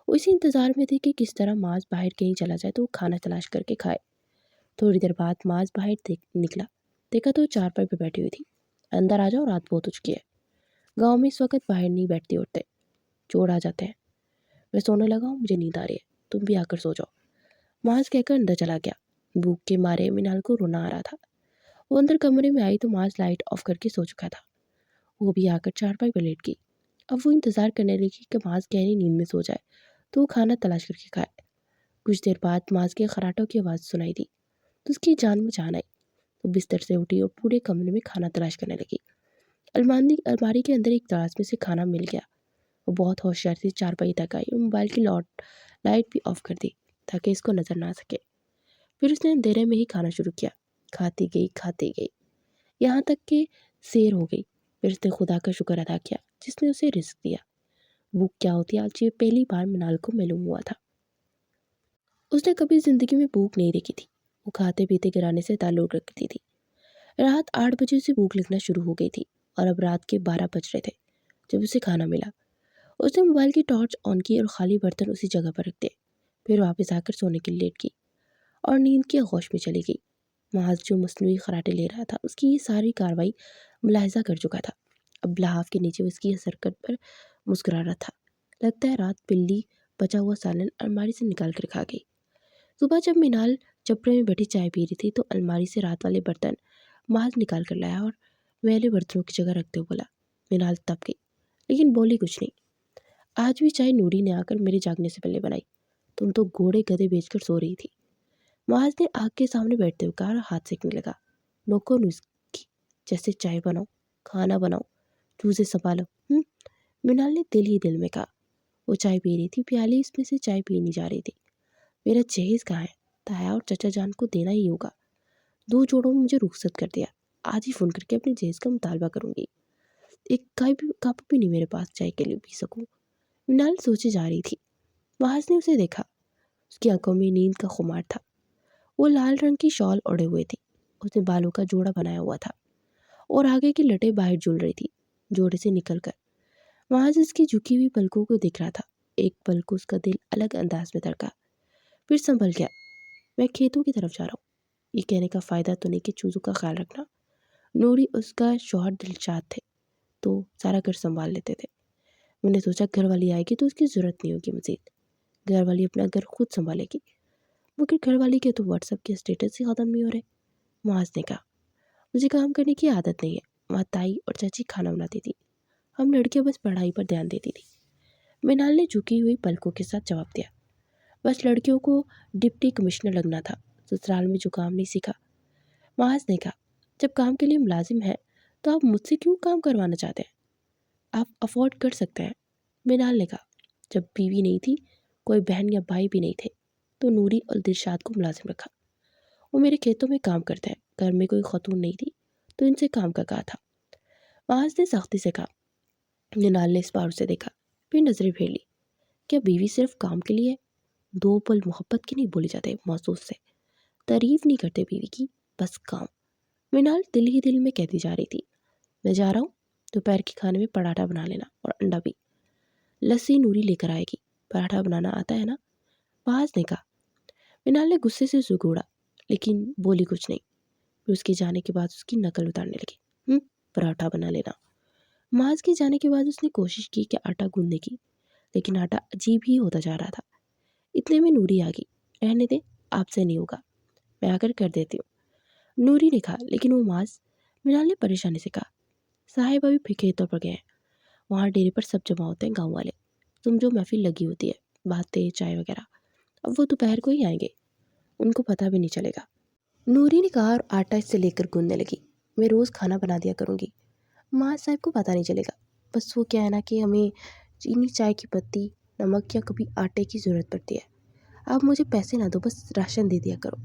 وہ اسی انتظار میں تھی کہ کس طرح معاذ باہر کہیں چلا جائے تو وہ کھانا تلاش کر کے کھائے۔ تھوڑی دیر بعد معاذ باہر نکلا، دیکھا تو وہ چارپائی پہ بیٹھی ہوئی تھی۔ اندر آ جاؤ، رات بہت ہو چکی ہے۔ گاؤں میں اس وقت باہر نہیں بیٹھتی عورتیں، چور آ جاتے ہیں۔ میں سونے لگا ہوں، مجھے نیند آ رہی ہے، تم بھی آ کر سو جاؤ۔ معاذ کہہ کر اندر چلا گیا۔ بھوک کے مارے منال کو رونا آ رہا تھا۔ وہ اندر کمرے میں آئی تو معاذ لائٹ آف کر کے سو چکا تھا۔ وہ بھی آ کر چارپائی پہ لیٹ گئی۔ اب وہ انتظار کرنے لگی کہ معاذ گہری نیند میں سو جائے تو وہ کھانا تلاش کر کے کھائے۔ کچھ دیر بعد معاذ کے خراٹوں کی آواز سنائی دی تو اس کی جان میں جان آئی۔ وہ بستر سے اٹھی اور پورے کمرے میں کھانا تلاش کرنے لگی۔ الماری کے اندر ایک دراز میں سے کھانا مل گیا۔ وہ بہت ہوشیار سے چارپائی تک آئی اور موبائل کی لائٹ بھی آف کر دی تاکہ اس کو نظر نہ آ سکے۔ پھر اس نے اندھیرے میں ہی کھانا شروع کیا، کھاتی گئی یہاں تک کہ سیر ہو گئی۔ پھر اس نے خدا کا شکر ادا کیا جس نے اسے رزق دیا۔ بھوک کیا ہوتی ہے آج یہ پہلی بار منال کو معلوم ہوا تھا۔ اس نے کبھی زندگی میں بھوک نہیں دیکھی تھی۔ وہ کھاتے پیتے گرانے سے تعلق رکھتی تھی۔ رات 8 بجے سے بھوک لگنا شروع ہو گئی تھی اور اب رات کے 12 بج رہے تھے جب اسے کھانا ملا۔ اس نے موبائل کی ٹارچ آن کی اور خالی برتن اسی جگہ پر رکھ دیے۔ پھر واپس آ کر سونے کے لیے لیٹ گئی اور نیند کی آغوش میں چلی گئی۔ معاذ جو مصنوعی خراٹے لے رہا تھا اس کی یہ ساری کاروائی ملاحظہ کر چکا تھا۔ اب لحاف کے نیچے اس کی حرکت پر مسکرا رہا تھا۔ لگتا ہے رات بلی بچا ہوا سالن الماری سے نکال کر کھا گئی۔ صبح جب منال چپرے میں بیٹھی چائے پی رہی تھی تو الماری سے رات والے برتن معاذ نکال کر لایا اور میلے برتنوں کی جگہ رکھتے ہوئے بولا۔ منال تپ گئی لیکن بولی کچھ نہیں۔ آج بھی چائے نوری نے آ کر میرے جاگنے سے پہلے بنائی، تم تو گھوڑے گدھے بیچ کر سو رہی تھی۔ معاذ نے آگ کے سامنے بیٹھتے ہوئے کہا اور ہاتھ سیکنے لگا۔ نوکو نسکی، جیسے چائے بناؤ، کھانا بناؤ، چوزے سنبھالو۔ منال نے دل ہی دل میں کہا۔ وہ چائے پی رہی تھی، پیالی اس میں سے چائے پی نہیں جا رہی تھی۔ میرا جہیز کہاں ہے؟ تایا اور چچا جان کو دینا ہی ہوگا۔ 2 جوڑوں میں مجھے رخصت کر دیا، آج ہی فون کر کے اپنے جہیز کا مطالبہ کروں گی۔ ایک کپ بھی نہیں میرے پاس چائے کے لیے پی سکوں۔ منال سوچے جا رہی تھی۔ معاذ نے اسے دیکھا، اس کی آنکھوں میں نیند کا خمار تھا۔ وہ لال رنگ کی شال اوڑھے ہوئے تھی، اس نے بالوں کا جوڑا بنایا ہوا تھا اور آگے کی لٹیں باہر جھول رہی تھی جوڑے سے نکل کر۔ معاذ اس کی جھکی ہوئی پلکوں کو دیکھ رہا تھا۔ ایک پل کو اس کا دل الگ انداز میں دھڑکا، پھر سنبھل گیا۔ میں کھیتوں کی طرف جا رہا ہوں۔ یہ کہنے کا فائدہ تو نہیں کہ چوزوں کا خیال رکھنا، نوری اس کا شوہر دلشاد تھے تو سارا گھر سنبھال لیتے تھے۔ میں نے سوچا گھر والی آئے گی تو اس کی ضرورت نہیں ہوگی مزید، گھر والی اپنا گھر خود سنبھالے گی۔ مگر گھر والی کے تو واٹس ایپ کے اسٹیٹس ہی ختم نہیں ہو رہے۔ معاذ نے کہا، مجھے کام کرنے کی عادت نہیں ہے، وہاں تائی اور چاچی کھانا بناتی تھی، ہم لڑکیاں بس پڑھائی پر دھیان دیتی تھی۔ منال نے جھکی ہوئی پلکوں کے ساتھ جواب دیا۔ بس لڑکیوں کو ڈپٹی کمشنر لگنا تھا، سسرال میں جو کام نہیں سیکھا۔ معاذ نے کہا، جب کام کے لیے ملازم ہیں تو آپ مجھ سے کیوں کام کروانا چاہتے ہیں؟ آپ افورڈ کر سکتے ہیں۔ منال نے کہا، جب بیوی نہیں تھی، کوئی بہن یا بھائی بھی نہیں تھے، تو نوری اور دلشاد کو ملازم رکھا۔ وہ میرے کھیتوں میں کام کرتے ہیں، گھر میں کوئی خاتون نہیں تھی تو ان سے کام کا کہا تھا۔ معاذ نے سختی سے کہا۔ منال نے اس بار اسے دیکھا، پھر نظریں پھیر لی۔ کیا بیوی صرف کام کے لیے؟ دو پل محبت کے نہیں بولے جاتے محسوس سے، تعریف نہیں کرتے بیوی کی، بس کام۔ منال دل ہی دل میں کہتی جا رہی تھی، میں جا رہا ہوں، دوپہر کے کھانے میں پراٹھا بنا لینا اور انڈا بھی، لسی نوری لے کر آئے گی۔ پراٹھا بنانا آتا ہے نا؟ معاذ نے کہا۔ منال نے غصے سے زگوڑا، لیکن بولی کچھ نہیں۔ پھر اس کے جانے کے بعد اس کی نقل اتارنے لگی، پراٹھا بنا لینا۔ معاذ کے جانے کے بعد اس نے کوشش کی کہ آٹا گوندنے کی، لیکن آٹا عجیب ہی ہوتا جا رہا تھا۔ اتنے میں نوری آ گئی۔ رہنے دے، آپ سے نہیں ہوگا، میں آ کر دیتی ہوں، نوری نے کہا۔ لیکن وہ معاذ، منال نے پریشانی سے کہا، صاحب ابھی پھر کھیتوں پر گئے ہیں، وہاں ڈیرے پر سب جمع ہوتے ہیں گاؤں والے، تم جو محفل لگی ہوتی ہے، باتیں چائے وغیرہ، اب وہ دوپہر کو ہی آئیں گے، ان کو پتہ بھی نہیں چلے گا۔ نوری نے کہا اور آٹا اس سے لے کر گوندنے لگی، میں روز کھانا بنا دیا کروں گی، معاذ صاحب کو پتہ نہیں چلے گا، بس وہ کیا ہے نا کہ ہمیں چینی، چائے کی پتی، نمک یا کبھی آٹے کی ضرورت پڑتی ہے، آپ مجھے پیسے نہ دو، بس راشن دے دیا کرو،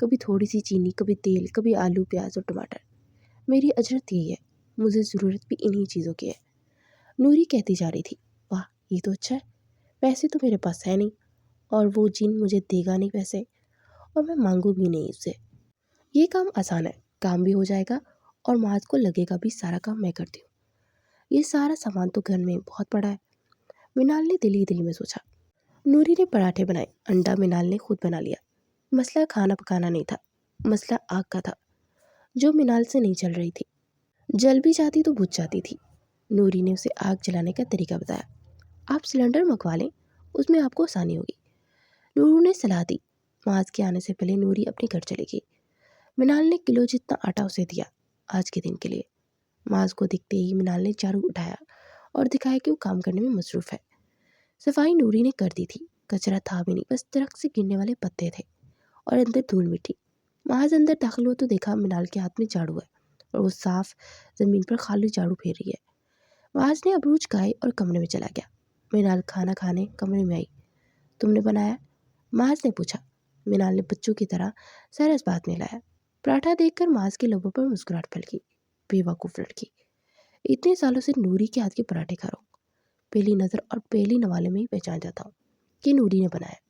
کبھی تھوڑی سی چینی، کبھی تیل، کبھی آلو، پیاز اور ٹماٹر، میری اجرت یہی ہے، مجھے ضرورت بھی انہی چیزوں کی ہے۔ نوری کہتی جا رہی تھی، واہ یہ تو اچھا ہے، پیسے تو میرے پاس ہے نہیں، اور وہ جن مجھے دے گا نہیں پیسے، اور میں مانگوں بھی نہیں اس سے، یہ کام آسان ہے، کام بھی ہو جائے گا اور معاذ کو لگے گا بھی سارا کام میں کرتی ہوں، یہ سارا سامان تو گھر میں بہت پڑا ہے، منال نے دل ہی دل میں سوچا۔ نوری نے پراٹھے بنائے، انڈا منال نے خود بنا لیا۔ مسئلہ کھانا پکانا نہیں تھا، مسئلہ آگ کا تھا، جو منال سے نہیں چل رہی تھی، جل بھی جاتی تو بجھ جاتی تھی۔ نوری نے اسے آگ جلانے کا طریقہ بتایا، آپ سلنڈر منگوا لیں، اس میں آپ کو آسانی ہوگی، نورو نے صلاح دی۔ معاذ کے آنے سے پہلے نوری اپنے گھر چلی گئی۔ منال نے کلو جتنا آٹا اسے دیا آج کے دن کے لیے۔ معاذ کو دکھتے ہی منال نے جھاڑو اٹھایا اور دکھایا کہ وہ کام کرنے میں مصروف ہے۔ صفائی نوری نے کر دی تھی، کچرا تھا بھی نہیں، بس درخت سے گرنے والے پتے تھے اور اندر دھول مٹی۔ معاذ اندر داخل ہوا تو دیکھا منال کے ہاتھ میں جھاڑو ہے اور وہ صاف زمین پر خالی جھاڑو پھیر رہی ہے۔ معاذ نے ابروج کھائے اور کمرے میں چلا گیا۔ منال کھانا کھانے کمرے میں آئی، تم نے بنایا؟ معاذ نے پوچھا۔ منال نے بچوں کی طرح سر اس بات میں لایا۔ پراٹھا دیکھ کر معاذ کے لبوں پر مسکراہٹ پھیل گئی، بے وقوف لڑکی، اتنے سالوں سے نوری کے ہاتھ کے پراٹھے کھا رہا ہوں، پہلی نظر اور پہلی نوالے میں ہی پہچان جاتا ہوں کہ نوری نے بنایا۔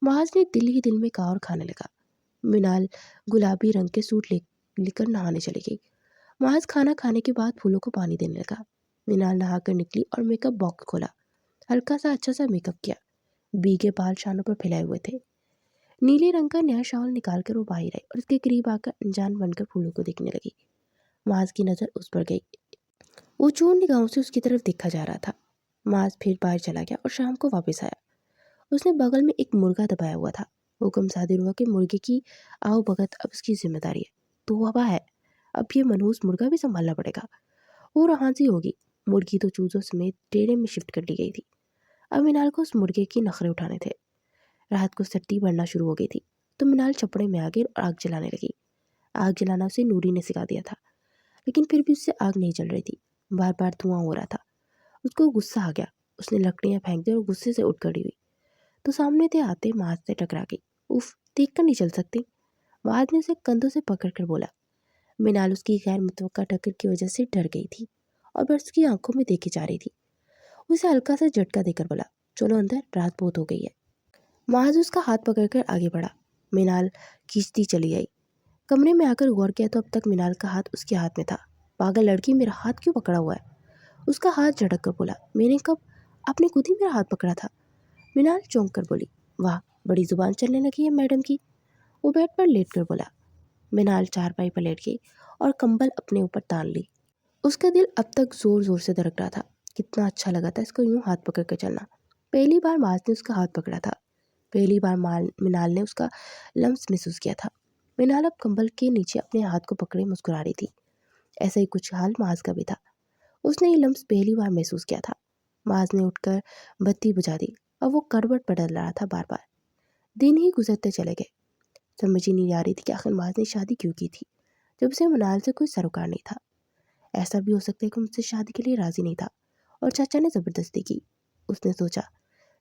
معاذ نے دل ہی دل میں کہا اور کھانے لگا۔ منال گلابی رنگ کے سوٹ لے کر نہانے چلی گئی۔ معاذ کھانا کھانے کے بعد پھولوں کو پانی دینے لگا۔ منال نہا کر نکلی اور میک اپ باکس کھولا، ہلکا سا اچھا سا میک اپ کیا، بھیگے بال شانوں پر پھیلائے ہوئے تھے۔ نیلے رنگ کا نیا شال نکال کر وہ باہر آئی اور اس کے قریب آ کر انجان بن کر پھولوں کو دیکھنے لگی۔ معاذ کی نظر اس پر گئی، وہ چور نگاہوں سے اس کی طرف دیکھا جا رہا تھا۔ معاذ پھر باہر چلا گیا اور شام کو واپس آیا۔ اس نے بغل میں ایک مرغا دبایا ہوا تھا۔ حکم صادر ہوا کہ مرغے کی آؤ بھگت اب اس کی ذمہ داری ہے، تو وبا ہے، اب یہ منحوس مرغا بھی سنبھالنا پڑے گا۔ وہ رہانسی ہوگی، مرغی تو چوزوں سمیت ڈیرے میں شفٹ کر لی گئی تھی۔ اب منال کو اس مرغے کی نخرے اٹھانے تھے۔ رات کو سردی بڑھنا شروع ہو گئی تھی تو منال چھپڑے میں آ گئی اور آگ جلانے لگی۔ آگ جلانا اسے نوری نے سکھا دیا تھا، لیکن پھر بھی اس سے آگ نہیں جل رہی تھی، بار بار دھواں ہو رہا تھا۔ اس کو غصہ آ گیا، اس نے لکڑیاں پھینک دی اور غصے سے اٹھ کھڑی ہوئی تو سامنے سے آتے معاذ سے ٹکرا گئی۔ اف، دیکھ کر نہیں چل سکتی؟ معاذ نے اسے کندھوں سے پکڑ کر بولا۔ منال اس کی غیر متوقع ٹکر کی وجہ سے ڈر گئی تھی اور بس اس کی آنکھوں میں دیکھی جا رہی تھی۔ اسے ہلکا سا جھٹکا دے کر بولا، چلو اندر، رات بہت ہو گئی ہے۔ معاذ اس کا ہاتھ پکڑ کر آگے بڑھا۔ منال کھینچتی چلی آئی۔ کمرے میں آ کر غور کیا تو اب تک منال کا ہاتھ اس کے ہاتھ میں تھا۔ پاگل لڑکی، میرا ہاتھ کیوں پکڑا ہوا ہے؟ اس کا ہاتھ جھٹک کر بولا، میں نے کب؟ آپ نے خود ہی میرا ہاتھ پکڑا تھا۔ منال چونک کر بولی، واہ بڑی زبان چلنے لگی ہے میڈم کی۔ وہ بیڈ پر لیٹ کر بولا۔ منال چارپائی پر لیٹ گئی اور کمبل اپنے اوپر تان لی۔ اس کا دل اب تک زور زور سے دھڑک رہا تھا، کتنا اچھا لگا تھا اس کو یوں ہاتھ پکڑ کر چلنا۔ پہلی بار معاذ نے اس کا ہاتھ پکڑا تھا، پہلی بار منال نے اس کا لمس محسوس کیا تھا۔ منال اب کمبل کے نیچے اپنے ہاتھ کو پکڑے مسکرا رہی تھی۔ ایسا ہی کچھ حال معاذ کا بھی تھا، اس نے یہ لمس پہلی بار محسوس کیا تھا۔ معاذ نے اٹھ کر بتی بجھا دی اور وہ کروٹ بدل رہا تھا بار بار۔ دن ہی گزرتے چلے گئے۔ سمجھ ہی نہیں آ رہی تھی کہ آخر معاذ نے شادی کیوں کی تھی جب اسے منال سے کوئی سروکار نہیں تھا۔ ایسا بھی ہو سکتا ہے کہ مجھ سے شادی کے لیے راضی نہیں تھا اور چاچا نے زبردستی کی۔ اس نے سوچا۔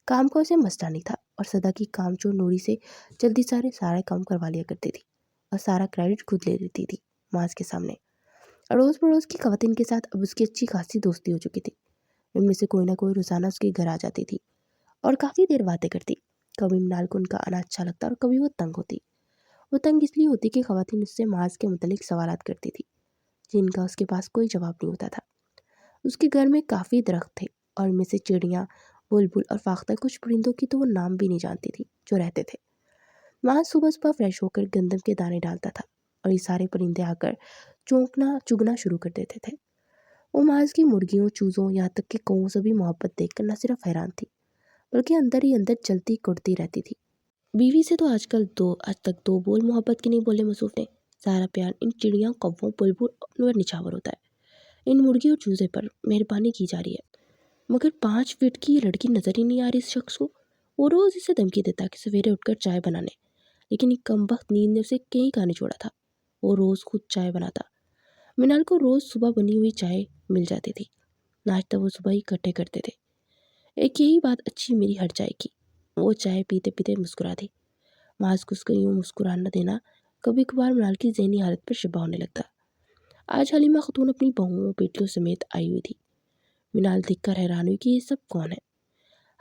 کام کا اسے مسئلہ نہیں تھا اور صدا کی کام چور نوری سے جلدی سارے کام کروا لیا کرتی تھی اور سارا کریڈٹ خود لے لیتی تھی معاذ کے سامنے۔ اڑوس پڑوس کی خواتین کے ساتھ اب اس کی اچھی خاصی دوستی ہو چکی تھی۔ ان میں سے کوئی نہ کوئی روزانہ اس کے گھر آ جاتی تھی اور کافی دیر باتیں کرتی۔ کبھی منال کو ان کا آنا اچھا لگتا اور کبھی وہ تنگ ہوتی۔ وہ تنگ اس لیے ہوتی کہ خواتین اس سے معاذ کے متعلق سوالات کرتی تھی جن کا اس کے پاس کوئی جواب نہیں ہوتا تھا۔ اس کے گھر میں کافی درخت تھے اور ان میں سے چڑیاں، بلبل اور فاختہ، کچھ پرندوں کی تو وہ نام بھی نہیں جانتی تھی جو رہتے تھے۔ معاذ صبح صبح فریش ہو کر گندم کے دانے ڈالتا تھا اور یہ سارے پرندے آ کر چگنا شروع کر دیتے تھے۔ وہ معاذ کی مرغیوں، چوزوں، یہاں تک کہ کوؤں سے بھی محبت دیکھ کر نہ صرف حیران تھی بلکہ اندر ہی اندر جلتی کڑتی رہتی تھی۔ بیوی سے تو آج تک دو بول محبت کے نہیں بولے مصروف نے۔ سارا پیار ان چڑیاں، کووں، بلبل پر نچھاور ہوتا ہے۔ ان مرغی اور چوزے پر مہربانی کی جا رہی ہے، مگر 5 فٹ کی یہ لڑکی نظر ہی نہیں آ رہی اس شخص کو۔ وہ روز اسے دھمکی دیتا کہ سویرے اٹھ کر چائے بنانے، لیکن ایک کمبخت نیند نے اسے کہیں کا نہیں چھوڑا تھا۔ وہ روز خود چائے بناتا۔ منال کو روز صبح بنی ہوئی چائے مل جاتی تھی۔ ناشتہ وہ صبح ہی اکٹھے کرتے تھے۔ ایک یہی بات اچھی میری ہٹ جائے گی، وہ چائے پیتے پیتے مسکرا دی۔ معاذ کو اس کا یوں مسکرانا دینا کبھی کبھار منال کی ذہنی حالت پر شبہ ہونے لگتا۔ آج حلیمہ خاتون اپنی بہوؤں بیٹیوں سمیت آئی ہوئی تھی۔ منال دیکھ کر حیران ہوئی کہ یہ سب کون ہے۔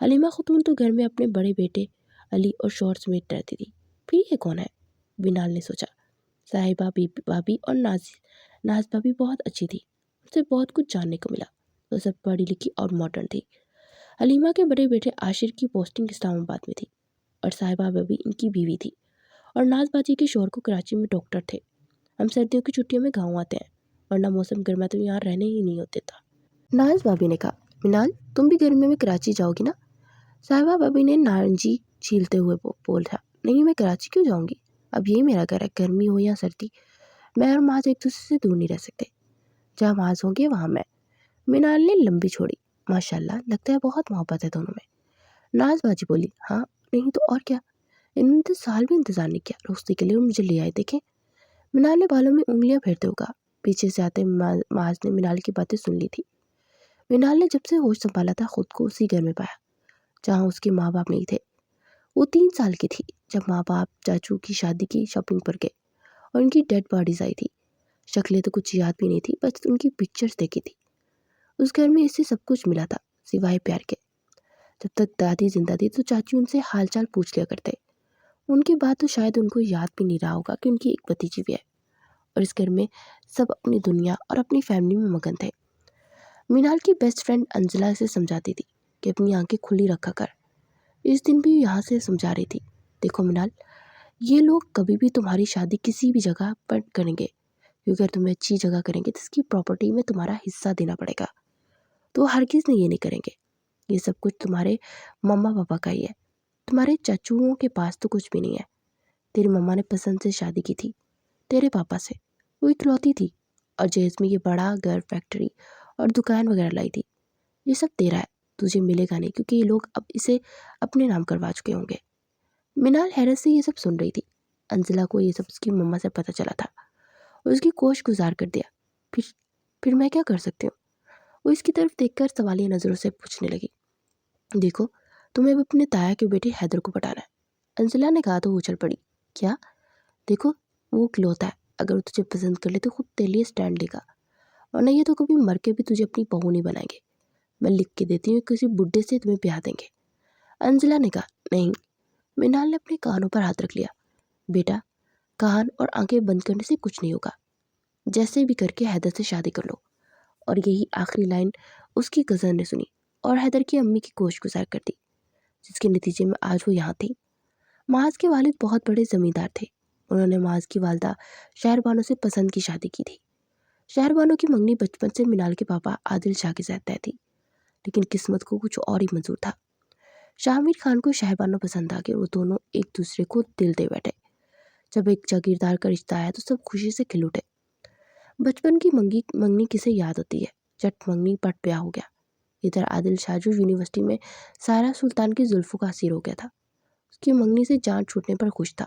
حلیمہ خاتون تو گھر میں اپنے بڑے بیٹے علی اور شوہر سمیت رہتی تھی، پھر یہ کون ہے؟ منال نے سوچا۔ صاحبہ بھابی اور ناز بھابی بہت اچھی تھی، ان سے بہت کچھ جاننے کو ملا۔ وہ سب پڑھی لکھی اور ماڈرن تھی۔ حلیمہ کے بڑے بیٹے عاشر کی پوسٹنگ اسلام آباد میں تھی اور صاحبہ بھابی ان کی بیوی تھی اور ناز باجی کے شوہر کو کراچی میں ڈاکٹر تھے۔ ہم سردیوں کی چھٹیوں میں گاؤں آتے ہیں، ورنہ موسم گرما تو یہاں رہنے ہی نہیں ہوتے تھا۔ ناز بھابی نے کہا، منال تم بھی گرمیوں میں کراچی جاؤ گی نا؟ صاحبہ بھابی نے نارنجی چھیلتے ہوئے بولا، نہیں میں کراچی کیوں جاؤں گی، اب یہی میرا گھر ہے، گرمی ہو یا سردی میں اور معاذ ایک دوسرے سے دور نہیں رہ سکتے۔ جہاں معاذ ہوں گے وہاں میں۔ منال نے لمبی چھوڑی۔ ماشاءاللہ، لگتا ہے بہت محبت ہے دونوں میں۔ ناز باجی بولی، ہاں نہیں تو اور کیا، انہوں نے تو سال بھی انتظار نہیں کیا، روستے کے لیے مجھے لے آئے، دیکھیں۔ منال نے بالوں میں انگلیاں پھیرتے ہوئے کہا۔ پیچھے سے آتے معاذ نے منال کی باتیں سن لی تھی۔ منال نے جب سے ہوش سنبھالا تھا خود کو اسی گھر میں پایا جہاں اس کے ماں باپ نہیں تھے۔ وہ 3 سال کی تھی جب ماں باپ چاچو کی شادی کی شاپنگ پر گئے اور ان کی ڈیڈ باڈیز آئی تھی۔ شکلیں تو کچھ یاد بھی نہیں تھی، بس ان کی پکچرز دیکھی تھی۔ اس گھر میں اسے سب کچھ ملا تھا سوائے پیار کے۔ جب تک دادی زندہ تھی تو چاچو ان سے حال چال پوچھ لیا کرتے۔ ان کے بعد تو شاید ان کو یاد بھی نہیں رہا ہوگا کہ ان کی ایک بھتیجی بھی ہے، اور اس گھر میں سب اپنی دنیا اور اپنی فیملی میں مگن تھے۔ منال کی بیسٹ فرینڈ انزلہ اسے سمجھاتی تھی کہ اپنی آنکھیں کھلی رکھا کر۔ اس دن بھی یہاں سے سمجھا رہی تھی، دیکھو منال، یہ لوگ کبھی بھی تمہاری شادی کسی بھی جگہ پر کریں گے، کیونکہ اگر تمہیں اچھی جگہ کریں گے تو اس کی پراپرٹی میں تمہارا حصہ دینا پڑے گا، تو ہرگز نہیں یہ نہیں کریں گے۔ یہ سب کچھ تمہارے مما پاپا کا ہی ہے، تمہارے چچوؤں کے پاس تو کچھ بھی نہیں ہے۔ تیری مما نے پسند سے شادی کی تھی تیرے پاپا سے، وہ اکلوتی تھی، اور جہیز میں یہ بڑا گھر، فیکٹری اور دکان وغیرہ لائی تھی۔ یہ سب تیرا ہے، تجھے ملے گا نہیں، کیونکہ یہ لوگ اب اسے اپنے نام کروا چکے ہوں گے۔ منال حیرت سے یہ سب سن رہی تھی۔ انزلہ کو یہ سب اس کی مما سے پتہ چلا تھا اور اس کی کوش گزار کر دیا۔ پھر میں کیا کر سکتی ہوں؟ وہ اس کی طرف دیکھ کر سوالیہ نظروں سے پوچھنے لگی۔ دیکھو، تمہیں اب اپنے تایا کے بیٹے حیدر کو پٹانا ہے۔ انزلہ نے کہا تو اچھل پڑی۔ کیا؟ دیکھو، وہ اکلوتا ہے، اگر وہ تجھے پسند کر لے تو خود تیرے لیے اسٹینڈ لے گا، ورنہ یہ تو کبھی مر کے بھی تجھے اپنی بہو نہیں بنائیں گے۔ میں لکھ کے دیتی ہوں، کسی بڈھے سے تمہیں بیاہ دیں گے۔ انزلہ نے کہا، نہیں۔ منال نے اپنے کانوں پر ہاتھ رکھ لیا۔ بیٹا، کان اور آنکھیں بند کرنے سے کچھ نہیں ہوگا، جیسے بھی کر کے حیدر سے شادی کر لو۔ اور یہی آخری لائن اس کی کزن نے سنی اور حیدر کی امی کی کوش گزار کر دی، جس کے نتیجے میں آج وہ یہاں تھی۔ معاذ کے والد بہت بڑے زمیندار تھے۔ انہوں نے معاذ کی والدہ شہر بانو سے پسند کی شادی کی تھی۔ شہر بانو کی منگنی بچپن سے منال کے پاپا عادل شاہ کے ساتھ طے تھی، لیکن قسمت کو کچھ اور ہی منظور تھا۔ شاہ میر خان کو شہر بانو پسند آ کے وہ دونوں ایک دوسرے کو دل دے بیٹھے۔ جب ایک جاگیردار کا رشتہ آیا تو سب خوشی سے کھل اٹھے۔ بچپن کی منگنی کسے یاد ہوتی ہے، چٹ منگنی پٹ بیاہ ہو گیا۔ ادھر عادل شاہ جو یونیورسٹی میں سائرہ سلطان کی زلفوں کا اسیر ہو گیا تھا، اس کی منگنی سے جان چھوٹنے پر خوش تھا۔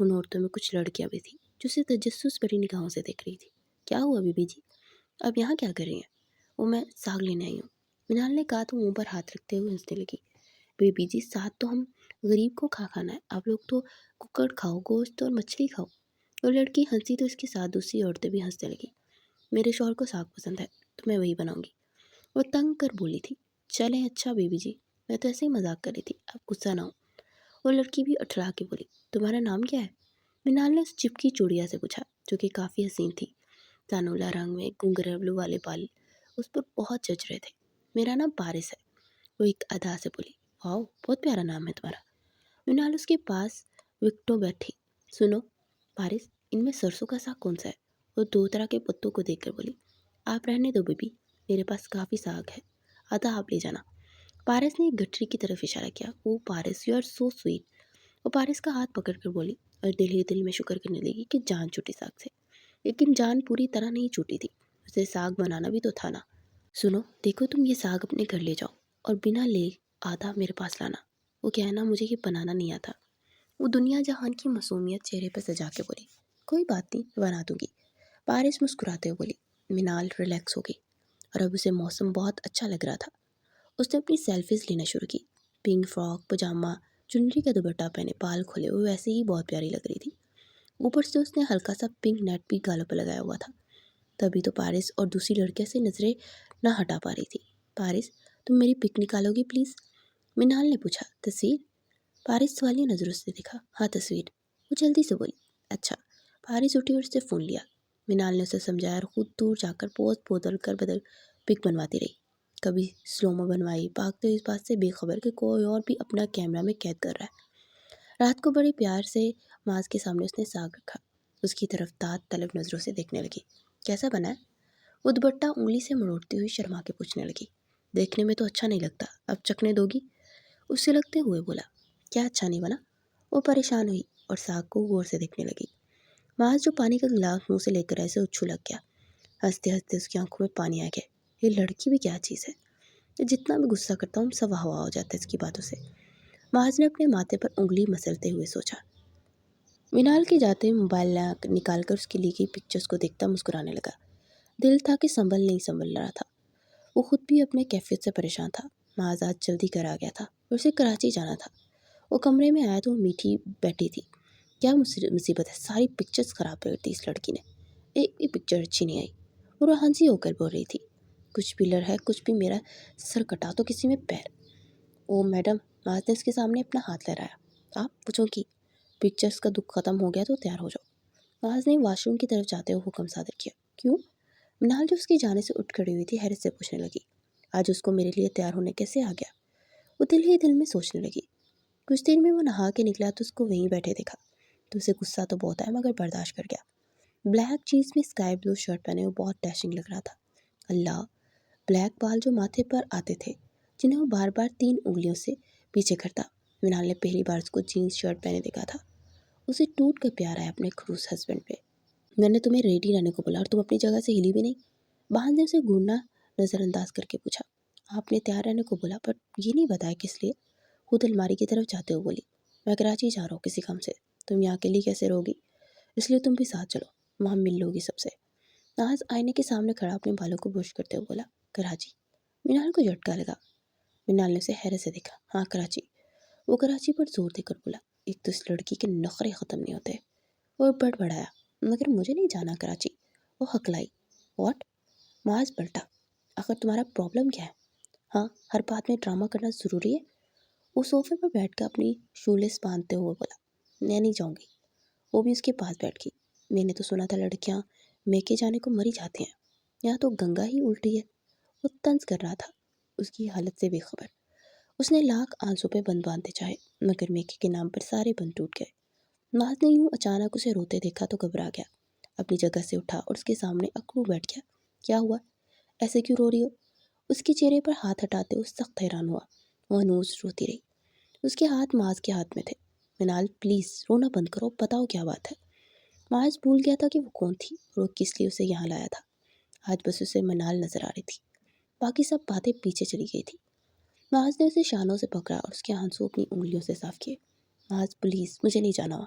ان عورتوں میں کچھ لڑکیاں بھی تھیں جو اسے تجسس بھری نگاہوں سے دیکھ رہی تھی۔ کیا ہوا بی بی جی؟ اب یہاں کیا کر رہی ہیں؟ وہ میں ساگ لینے آئی ہوں، منال نے کہا تو منہ پر ہاتھ رکھتے ہوئے ہنسنے لگی۔ بی بی جی ساتھ تو ہم غریب کو کھانا ہے، آپ لوگ تو ککڑ کھاؤ، گوشت اور مچھلی کھاؤ۔ وہ لڑکی ہنسی تو اس کے ساتھ دوسری عورتیں بھی ہنسنے لگی۔ میرے شوہر کو ساگ پسند ہے تو میں وہی بناؤں گی، وہ تنگ کر بولی تھی۔ چلیں اچھا بی بی جی، میں تو ایسے ہی مذاق کر رہی تھی، آپ غصہ نہ ہو۔ وہ لڑکی بھی اٹھڑا کے بولی، تمہارا نام کیا ہے؟ منال نے اس چپکی چوڑیا سے پوچھا جو کہ کافی حسین تھی، تانولا رنگ میں گھنگھرے بلو والے بال اس پر بہت جچ رہے تھے۔ میرا نام پارس ہے، وہ ایک ادا سے بولی۔ واؤ، بہت پیارا نام ہے تمہارا۔ منال اس کے پاس وکٹوں بیٹھی۔ سنو پارس، ان میں سرسوں کا ساگ کون سا ہے؟ وہ دو طرح کے پتوں کو دیکھ کر بولی۔ آپ رہنے دو بیبی، میرے پاس کافی ساگ ہے، آدھا آپ لے جانا۔ پارس نے ایک گٹھری کی طرف اشارہ کیا۔ او پارس، یو آر سو سویٹ۔ وہ پارس کا ہاتھ پکڑ کر بولی اور دل ہی دل میں شکر کرنے لگی کہ جان چھوٹی ساگ سے۔ لیکن جان پوری طرح نہیں چھوٹی تھی، اسے ساگ بنانا بھی تو تھا نا۔ سنو دیکھو، تم یہ ساگ اپنے گھر لے جاؤ اور بنا لے آدھا میرے پاس لانا۔ وہ کہنا مجھے یہ بنانا نہیں آتا۔ وہ دنیا جہان کی معصومیت چہرے پر سجا کے بولی، کوئی بات نہیں، بنا دوں گی۔ پارس مسکراتے ہوئے بولی۔ منال ریلیکس ہو گئی اور اب اسے موسم بہت اچھا لگ رہا تھا۔ اس نے اپنی سیلفیز لینا شروع کی۔ پنک فراک، پجامہ، چنری کا دوپٹہ پہنے، بال کھولے ہوئے ویسے ہی بہت پیاری لگ رہی تھی۔ اوپر سے اس نے ہلکا سا پنک نیٹ بھی گالوں پہ لگایا ہوا تھا۔ تبھی تو پارس اور دوسری لڑکیاں سے نظریں نہ ہٹا پا رہی تھی۔ پارس، تم میری پک نکالو گی پلیز؟ منال نے پوچھا۔ تصویر؟ پارس سوالیہ نظروں سے دیکھا۔ ہاں تصویر، وہ جلدی سے بولی۔ اچھا۔ پارس اٹھی اور اس سے فون لیا۔ منال نے اسے سمجھایا اور خود دور جا کر پوز بدل کر بدل پک بنواتی رہی۔ کبھی سلومو بنوائی، بھاگتے اس بات سے بے خبر کہ کوئی اور بھی اپنا کیمرہ میں قید کر رہا ہے۔ رات کو بڑے پیار سے ماز کے سامنے اس نے ساگ رکھا، اس کی طرف داد طلب نظروں سے دیکھنے لگی۔ کیسا بنا ہے؟ وہ دوپٹہ انگلی سے مروڑتی ہوئی شرما کے پوچھنے لگی۔ دیکھنے میں تو اچھا نہیں لگتا، اب چکھنے دو گی؟ اس سے لگتے ہوئے بولا۔ کیا اچھا نہیں بنا؟ وہ پریشان ہوئی اور ساگ کو غور سے دیکھنے لگی۔ ماز جو پانی کا گلاس منہ سے لے کر ایسے اچھو لگ گیا۔ ہنستے ہنستے اس کی آنکھوں میں پانی آ گیا۔ یہ لڑکی بھی کیا چیز ہے، یہ جتنا بھی غصہ کرتا ہوں سب ہوا ہو جاتا ہے اس کی باتوں سے۔ ماز نے اپنے ماتھے پر انگلی مسلتے ہوئے سوچا۔ منال کے جاتے موبائل نکال کر اس کی لی گئی پکچرز کو دیکھتا مسکرانے لگا۔ دل تھا کہ سنبھل رہا تھا۔ وہ خود بھی اپنے کیفیت سے پریشان تھا۔ ماز آج جلدی گھر آ گیا تھا اور اسے کراچی جانا تھا۔ وہ کمرے میں آیا تو وہ میٹھی بیٹھی تھی۔ کیا مصیبت ہے، ساری پکچرز خراب کر دی اس لڑکی نے، ایک بھی پکچر اچھی نہیں آئی۔ وہ ہنسی ہو کر بول رہی تھی، کچھ پلر ہے، کچھ بھی میرا سر کٹا تو کسی میں پیر۔ او میڈم، ماز نے اس کے سامنے اپنا ہاتھ لہرایا۔ آپ پوچھو کی پکچرز کا دکھ ختم ہو گیا تو تیار ہو جاؤ۔ ماز نے واش روم کی طرف جاتے ہوئے حکم صادر کیا۔ کیوں؟ منال جو اس کے جانے سے اٹھ کھڑی ہوئی تھی حیرت سے پوچھنے لگی۔ آج اس کو میرے لیے تیار ہونے کیسے آ گیا؟ وہ دل ہی دل میں سوچنے لگی۔ کچھ دیر میں وہ نہا کے نکلا تو اس کو وہیں بیٹھے دیکھا تو اسے غصہ تو بہت آیا مگر برداشت کر گیا۔ بلیک جینس میں اسکائی بلو شرٹ پہنے وہ بہت ڈیشنگ لگ رہا تھا۔ اللہ، بلیک بال جو ماتھے پر آتے تھے جنہیں وہ بار بار 3 انگلیوں سے پیچھے کرتا۔ منال نے پہلی بار اس کو جینس شرٹ پہنے دیکھا تھا۔ اسے ٹوٹ کر پیار آیا اپنے خروس ہسبینڈ پہ۔ میں نے تمہیں ریڈی رہنے کو بولا اور تم اپنی جگہ سے ہلی بھی نہیں۔ باہر نے اسے گھورنا نظر انداز کر کے پوچھا۔ آپ نے تیار رہنے کو بولا پر یہ نہیں بتایا کس لیے؟ خود الماری کی طرف جاتے ہوئے بولی، میں کراچی جا رہا ہوں کسی کام سے، تم یہاں اکیلی کیسے رہو گی؟ اس لیے تم بھی ساتھ چلو، وہاں مل لو گی سب سے۔ ناز آئینے کے سامنے کھڑا اپنے بالوں کو برش کرتے ہوئے بولا، کراچی؟ منال کو جھٹکا لگا۔ منال نے اسے حیرت سے دیکھا۔ ہاں کراچی۔ وہ کراچی پر زور دے کر بولا۔ ایک تو اس لڑکی کے نخرے ختم نہیں ہوتے۔ وہ بڑبڑایا، مگر مجھے نہیں جانا کراچی۔ وہ ہکلائی۔ واٹ؟ معاذ پلٹا۔ آخر تمہارا پرابلم کیا ہے؟ ہاں، ہر بات میں ڈرامہ کرنا ضروری ہے؟ وہ صوفے پر بیٹھ کر اپنی شولیس باندھتے ہوئے بولا، میں نہیں جاؤں گی۔ وہ بھی اس کے پاس بیٹھ گئی۔ میں نے تو سنا تھا لڑکیاں میکے جانے کو مری جاتی ہیں، یہاں تو گنگا ہی الٹی ہے۔ وہ طنز کر رہا تھا، اس کی حالت سے بے خبر۔ اس نے لاکھ آنسوں پہ بند باندھے چاہے مگر میکے کے نام پر سارے بند ٹوٹ گئے۔ ناز نے یوں اچانک اسے روتے دیکھا تو گھبرا گیا، اپنی جگہ سے اٹھا اور اس کے سامنے اکڑو بیٹھ گیا۔ کیا ہوا؟ ایسے کیوں رو رہی ہو؟ اس کے چہرے پر ہاتھ ہٹاتے ہوئے سخت حیران ہوا۔ وہ ہنوز روتی رہی۔ اس کے ہاتھ ماز کے ہاتھ میں تھے۔ منال پلیز رونا بند کرو، بتاؤ کیا بات ہے۔ ماز بھول گیا تھا کہ وہ کون تھی اور وہ کس لیے اسے یہاں لایا تھا۔ آج بس اسے منال نظر آ رہی تھی، باقی سب باتیں پیچھے چلی گئی تھی۔ ماز نے اسے شانوں سے پکڑا اور اس کے آنسو اپنی انگلیوں سے صاف کیے۔ ماز پلیز، مجھے نہیں جانا وہاں،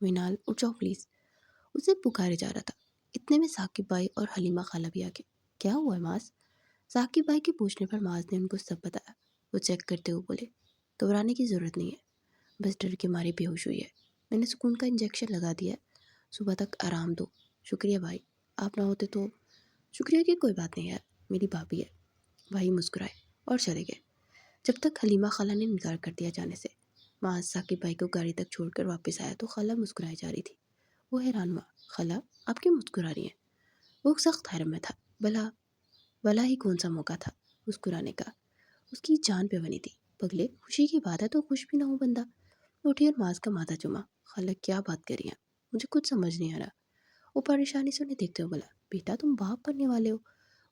مینال اٹھ جاؤ پلیز، اسے پکارے جا رہا تھا۔ اتنے میں ثاقب بھائی اور حلیمہ خالہ بھی آ گئے۔ کیا ہوا ہے معاذ؟ ثاقب بھائی کے پوچھنے پر معاذ نے ان کو سب بتایا۔ وہ چیک کرتے ہوئے بولے، گھبرانے کی ضرورت نہیں ہے، بس ڈر کے مارے بے ہوش ہوئی ہے، میں نے سکون کا انجیکشن لگا دیا ہے، صبح تک آرام دو۔ شکریہ بھائی، آپ نہ ہوتے تو۔ شکریہ کی کوئی بات نہیں یار، میری بھابھی ہے۔ بھائی مسکرائے اور چلے گئے، جب تک حلیمہ خالہ نے انکار کر دیا جانے سے۔ معاذ ثاقب بھائی کو گاڑی تک چھوڑ کر واپس آیا تو خالہ مسکرائے جا رہی تھی۔ وہ حیران ہوا، خالہ آپ کیوں مسکرا رہی ہیں؟ وہ سخت حیرت میں تھا۔ بلا ہی کون سا موقع تھا مسکرانے کا، اس کی جان پہ بنی تھی۔ پگلے، خوشی کی بات ہے تو خوش بھی نہ ہو بندہ۔ اٹھی اور معاذ کا ماتھا چوما۔ خالہ کیا بات کر رہی ہیں؟ مجھے کچھ سمجھ نہیں آ رہا۔ وہ پریشانی سے انہیں دیکھتے ہوئے بولا، بیٹا تم باپ بننے والے ہو۔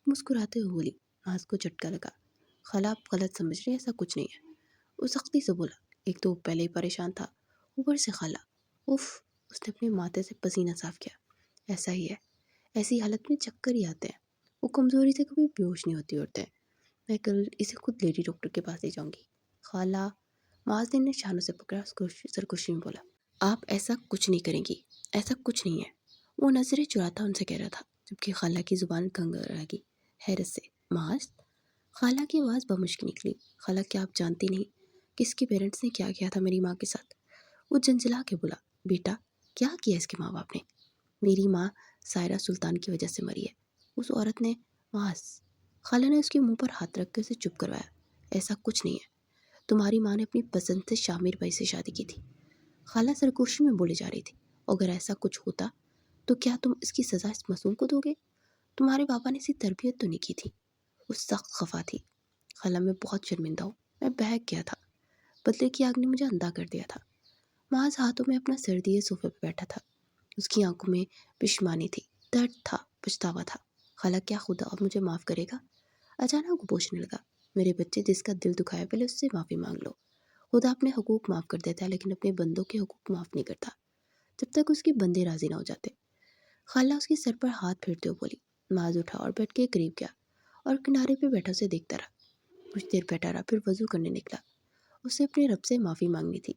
مسکراتے ہوئے بولی۔ معاذ کو جھٹکا لگا۔ خالہ آپ غلط سمجھ رہی ہیں، ایسا کچھ نہیں ہے۔ وہ سختی سے بولا، ایک تو وہ پہلے ہی پریشان تھا، اوپر سے خالہ۔ اف، اس نے اپنے ماتھے سے پسینہ صاف کیا۔ ایسا ہی ہے، ایسی حالت میں چکر ہی آتے ہیں، وہ کمزوری سے کبھی بیہوش نہیں ہوتی عورتیں۔ میں کل اسے خود لیڈی ڈاکٹر کے پاس لے جاؤں گی۔ خالہ، معاذ نے شانوں سے پکڑا، سرکشی میں بولا، آپ ایسا کچھ نہیں کریں گی، ایسا کچھ نہیں ہے۔ وہ نظریں چراتا ان سے کہہ رہا تھا، جبکہ خالہ کی زبان گنگنا گئی حیرت سے۔ معاذ؟ خالہ کی آواز بمشک نکلی۔ خالہ کیا آپ جانتی نہیں کس کے پیرنٹس نے کیا کیا تھا میری ماں کے ساتھ؟ وہ جھنجھلا کے بولا، بیٹا کیا کیا اس کے ماں باپ نے؟ میری ماں سائرہ سلطان کی وجہ سے مری ہے، اس عورت نے۔ معاذ؟ خالہ نے اس کے منہ پر ہاتھ رکھ کے اسے چپ کروایا۔ ایسا کچھ نہیں ہے، تمہاری ماں نے اپنی پسند سے شامر بھائی سے شادی کی تھی۔ خالہ سرگوشی میں بولے جا رہی تھی، اگر ایسا کچھ ہوتا تو کیا تم اس کی سزا اس معصوم کو دو گے؟ تمہارے پاپا نے اسی تربیت تو نہیں کی تھی۔ وہ سخت خفا تھی۔ خالہ میں بہت شرمندہ ہوں، میں بہک گیا تھا، بدلے کی آگ نے مجھے اندھا کر دیا تھا۔ معاذ ہاتھوں میں اپنا سر دیے صوفے پہ بیٹھا تھا، اس کی آنکھوں میں پشمانی تھی، درد تھا، پچھتاوا تھا۔ خالہ کیا خدا اب مجھے معاف کرے گا؟ اچانک وہ پوچھنے لگا، میرے بچے جس کا دل دکھایا پہلے اس سے معافی مانگ لو۔ خدا اپنے حقوق معاف کر دیتا ہے لیکن اپنے بندوں کے حقوق معاف نہیں کرتا جب تک اس کے بندے راضی نہ ہو جاتے۔ خالہ اس کے سر پر ہاتھ پھیرتے ہوئے بولی۔ معاذ اٹھا اور بیٹھ کے قریب گیا اور کنارے پہ بیٹھا اسے دیکھتا رہا۔ کچھ دیر بیٹھا رہا، پھر وضو کرنے نکلا۔ اسے اپنے رب سے معافی مانگنی تھی۔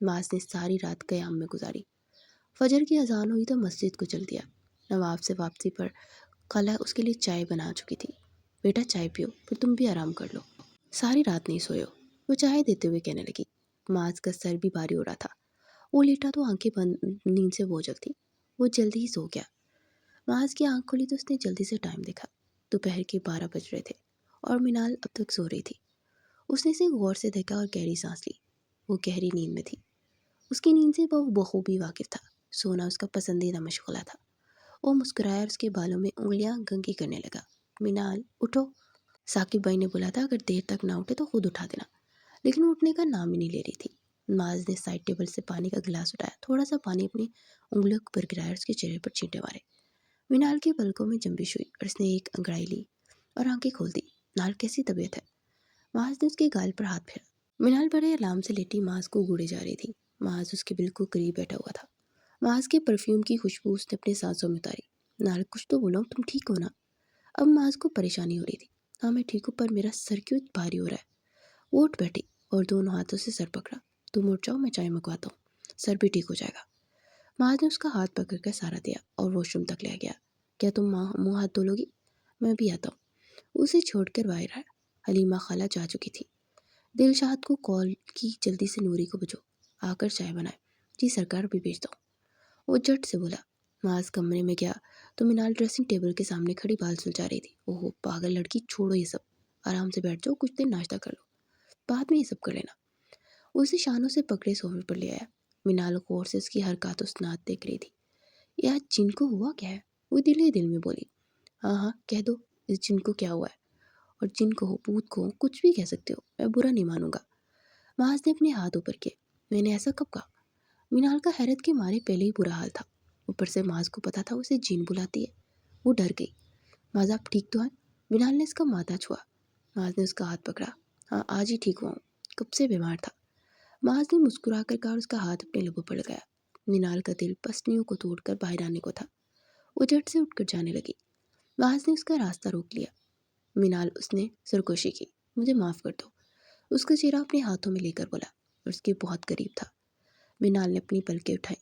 معاذ نے ساری رات قیام میں گزاری۔ فجر کی اذان ہوئی تو مسجد کو چل دیا۔ نواب سے واپسی پر خالہ اس کے لیے چائے بنا چکی تھی۔ بیٹا چائے پیو، پھر تم بھی آرام کر لو، ساری رات نہیں سوئے ہو، وہ چائے دیتے ہوئے کہنے لگی۔ معاذ کا سر بھی بھاری ہو رہا تھا، وہ لیٹا تو آنکھیں بند، نیند سے بوجھل تھی، وہ جلدی ہی سو گیا۔ معاذ کی آنکھ کھلی تو اس نے جلدی سے ٹائم دیکھا، دوپہر کے 12 بج رہے تھے اور مینال اب تک سو رہی تھی۔ اس نے اسے غور سے دیکھا اور گہری سانس لی۔ وہ گہری نیند میں تھی، اس کی نیند سے وہ بخوبی واقف تھا، سونا اس کا پسندیدہ مشغلہ تھا۔ وہ مسکرایا اور اس کے بالوں میں انگلیاں گنگی کرنے لگا۔ مینال اٹھو، ثاقب بھائی نے بولا تھا اگر دیر تک نہ اٹھے تو خود اٹھا دینا، لیکن وہ اٹھنے کا نام ہی نہیں لے رہی تھی۔ معاذ نے سائڈ ٹیبل سے پانی کا گلاس اٹھایا، تھوڑا سا پانی اپنی انگلیوں پر گرایا اور اس کے چہرے پر چھینٹے مارے۔ مینال کی پلکوں میں جنبش ہوئی اور اس نے ایک انگڑائی لی اور آنکھیں کھول دی۔ نال کیسی طبیعت ہے؟ معاذ نے اس کے گال پر ہاتھ پھیرا۔ مینال بڑے آرام سے لیٹی معاذ کو گوڑے جا رہی تھی۔ معاذ اس کے بالکل قریب بیٹھا ہوا تھا۔ معاذ کے پرفیوم کی خوشبو اس نے اپنے سانسوں میں اتاری۔ نال کچھ تو بولو، تم ٹھیک ہو نا؟ اب معاذ کو پریشانی ہو رہی تھی۔ ہاں میں ٹھیک ہوں، پر میرا سر کیوں بھاری ہو رہا ہے؟ وہ اٹھ بیٹھی اور دونوں ہاتھوں سے سر پکڑا۔ تم اٹھ جاؤ، میں چائے منگواتا ہوں، سر بھی ٹھیک ہو جائے گا۔ معاذ نے اس کا ہاتھ پکڑ کر سہارا دیا اور واش روم تک لے گیا۔ کیا تم منہ ہاتھ دھو لو گی؟ میں بھی آتا ہوں۔ اسے چھوڑ کر باہر آیا۔ حلیمہ خالہ جا چکی تھی۔ دلشاد کو کال کی، جلدی سے نوری کو بھیجو، آ کر چائے بنائے۔ جی سرکار، بھی بھیجتا ہوں، وہ جھٹ سے بولا۔ معاذ کمرے میں گیا تو مینال ڈریسنگ ٹیبل کے سامنے کھڑی بال سلجھا رہی تھی۔ اوہ پاگل لڑکی، چھوڑو یہ سب، آرام سے بیٹھ جاؤ، کچھ دیر ناشتہ کر لو، بعد میں یہ سب کر لینا۔ وہ اسے شانوں سے پکڑے صوفے پر لے آیا۔ مینال غور سے اس کی حرکات و سنات دیکھ رہی تھی۔ یہ آج جن کو ہوا کیا ہے؟ وہ دل ہی دل میں بولی۔ ہاں ہاں کہہ دو، اس جن کو کیا ہوا ہے، اور جن کو ہو، بھوت کو ہو، کچھ بھی کہہ سکتے ہو، میں برا نہیں مانوں گا۔ معاذ نے اپنے ہاتھ اوپر کیے۔ میں نے ایسا کب کہا؟ مینال کا حیرت کے مارے پہلے ہی برا حال تھا، اوپر سے معاذ کو پتا تھا اسے جین بلاتی ہے۔ وہ ڈر گئی۔ معاذ آپ ٹھیک تو ہیں؟ مینال نے اس کا ماتھا چھوا۔ معاذ نے اس کا ہاتھ پکڑا۔ ہاں آج ہی ٹھیک ہوا ہوں، کب سے بیمار تھا۔ معاذ نے مسکرا کر کہا اور اس کا ہاتھ اپنے لبوں پر لگایا۔ مینال کا دل پسلیوں کو توڑ کر باہر آنے کو تھا، وہ جھٹ سے اٹھ کر جانے لگی۔ معاذ نے اس کا راستہ روک لیا۔ مینال، اس نے سرکوشی کی، مجھے معاف کر دو، اس کا چہرہ اپنے ہاتھوں میں لے کر بولا اور اس کے بہت قریب تھا۔ مینال نے اپنی پلکیں اٹھائیں۔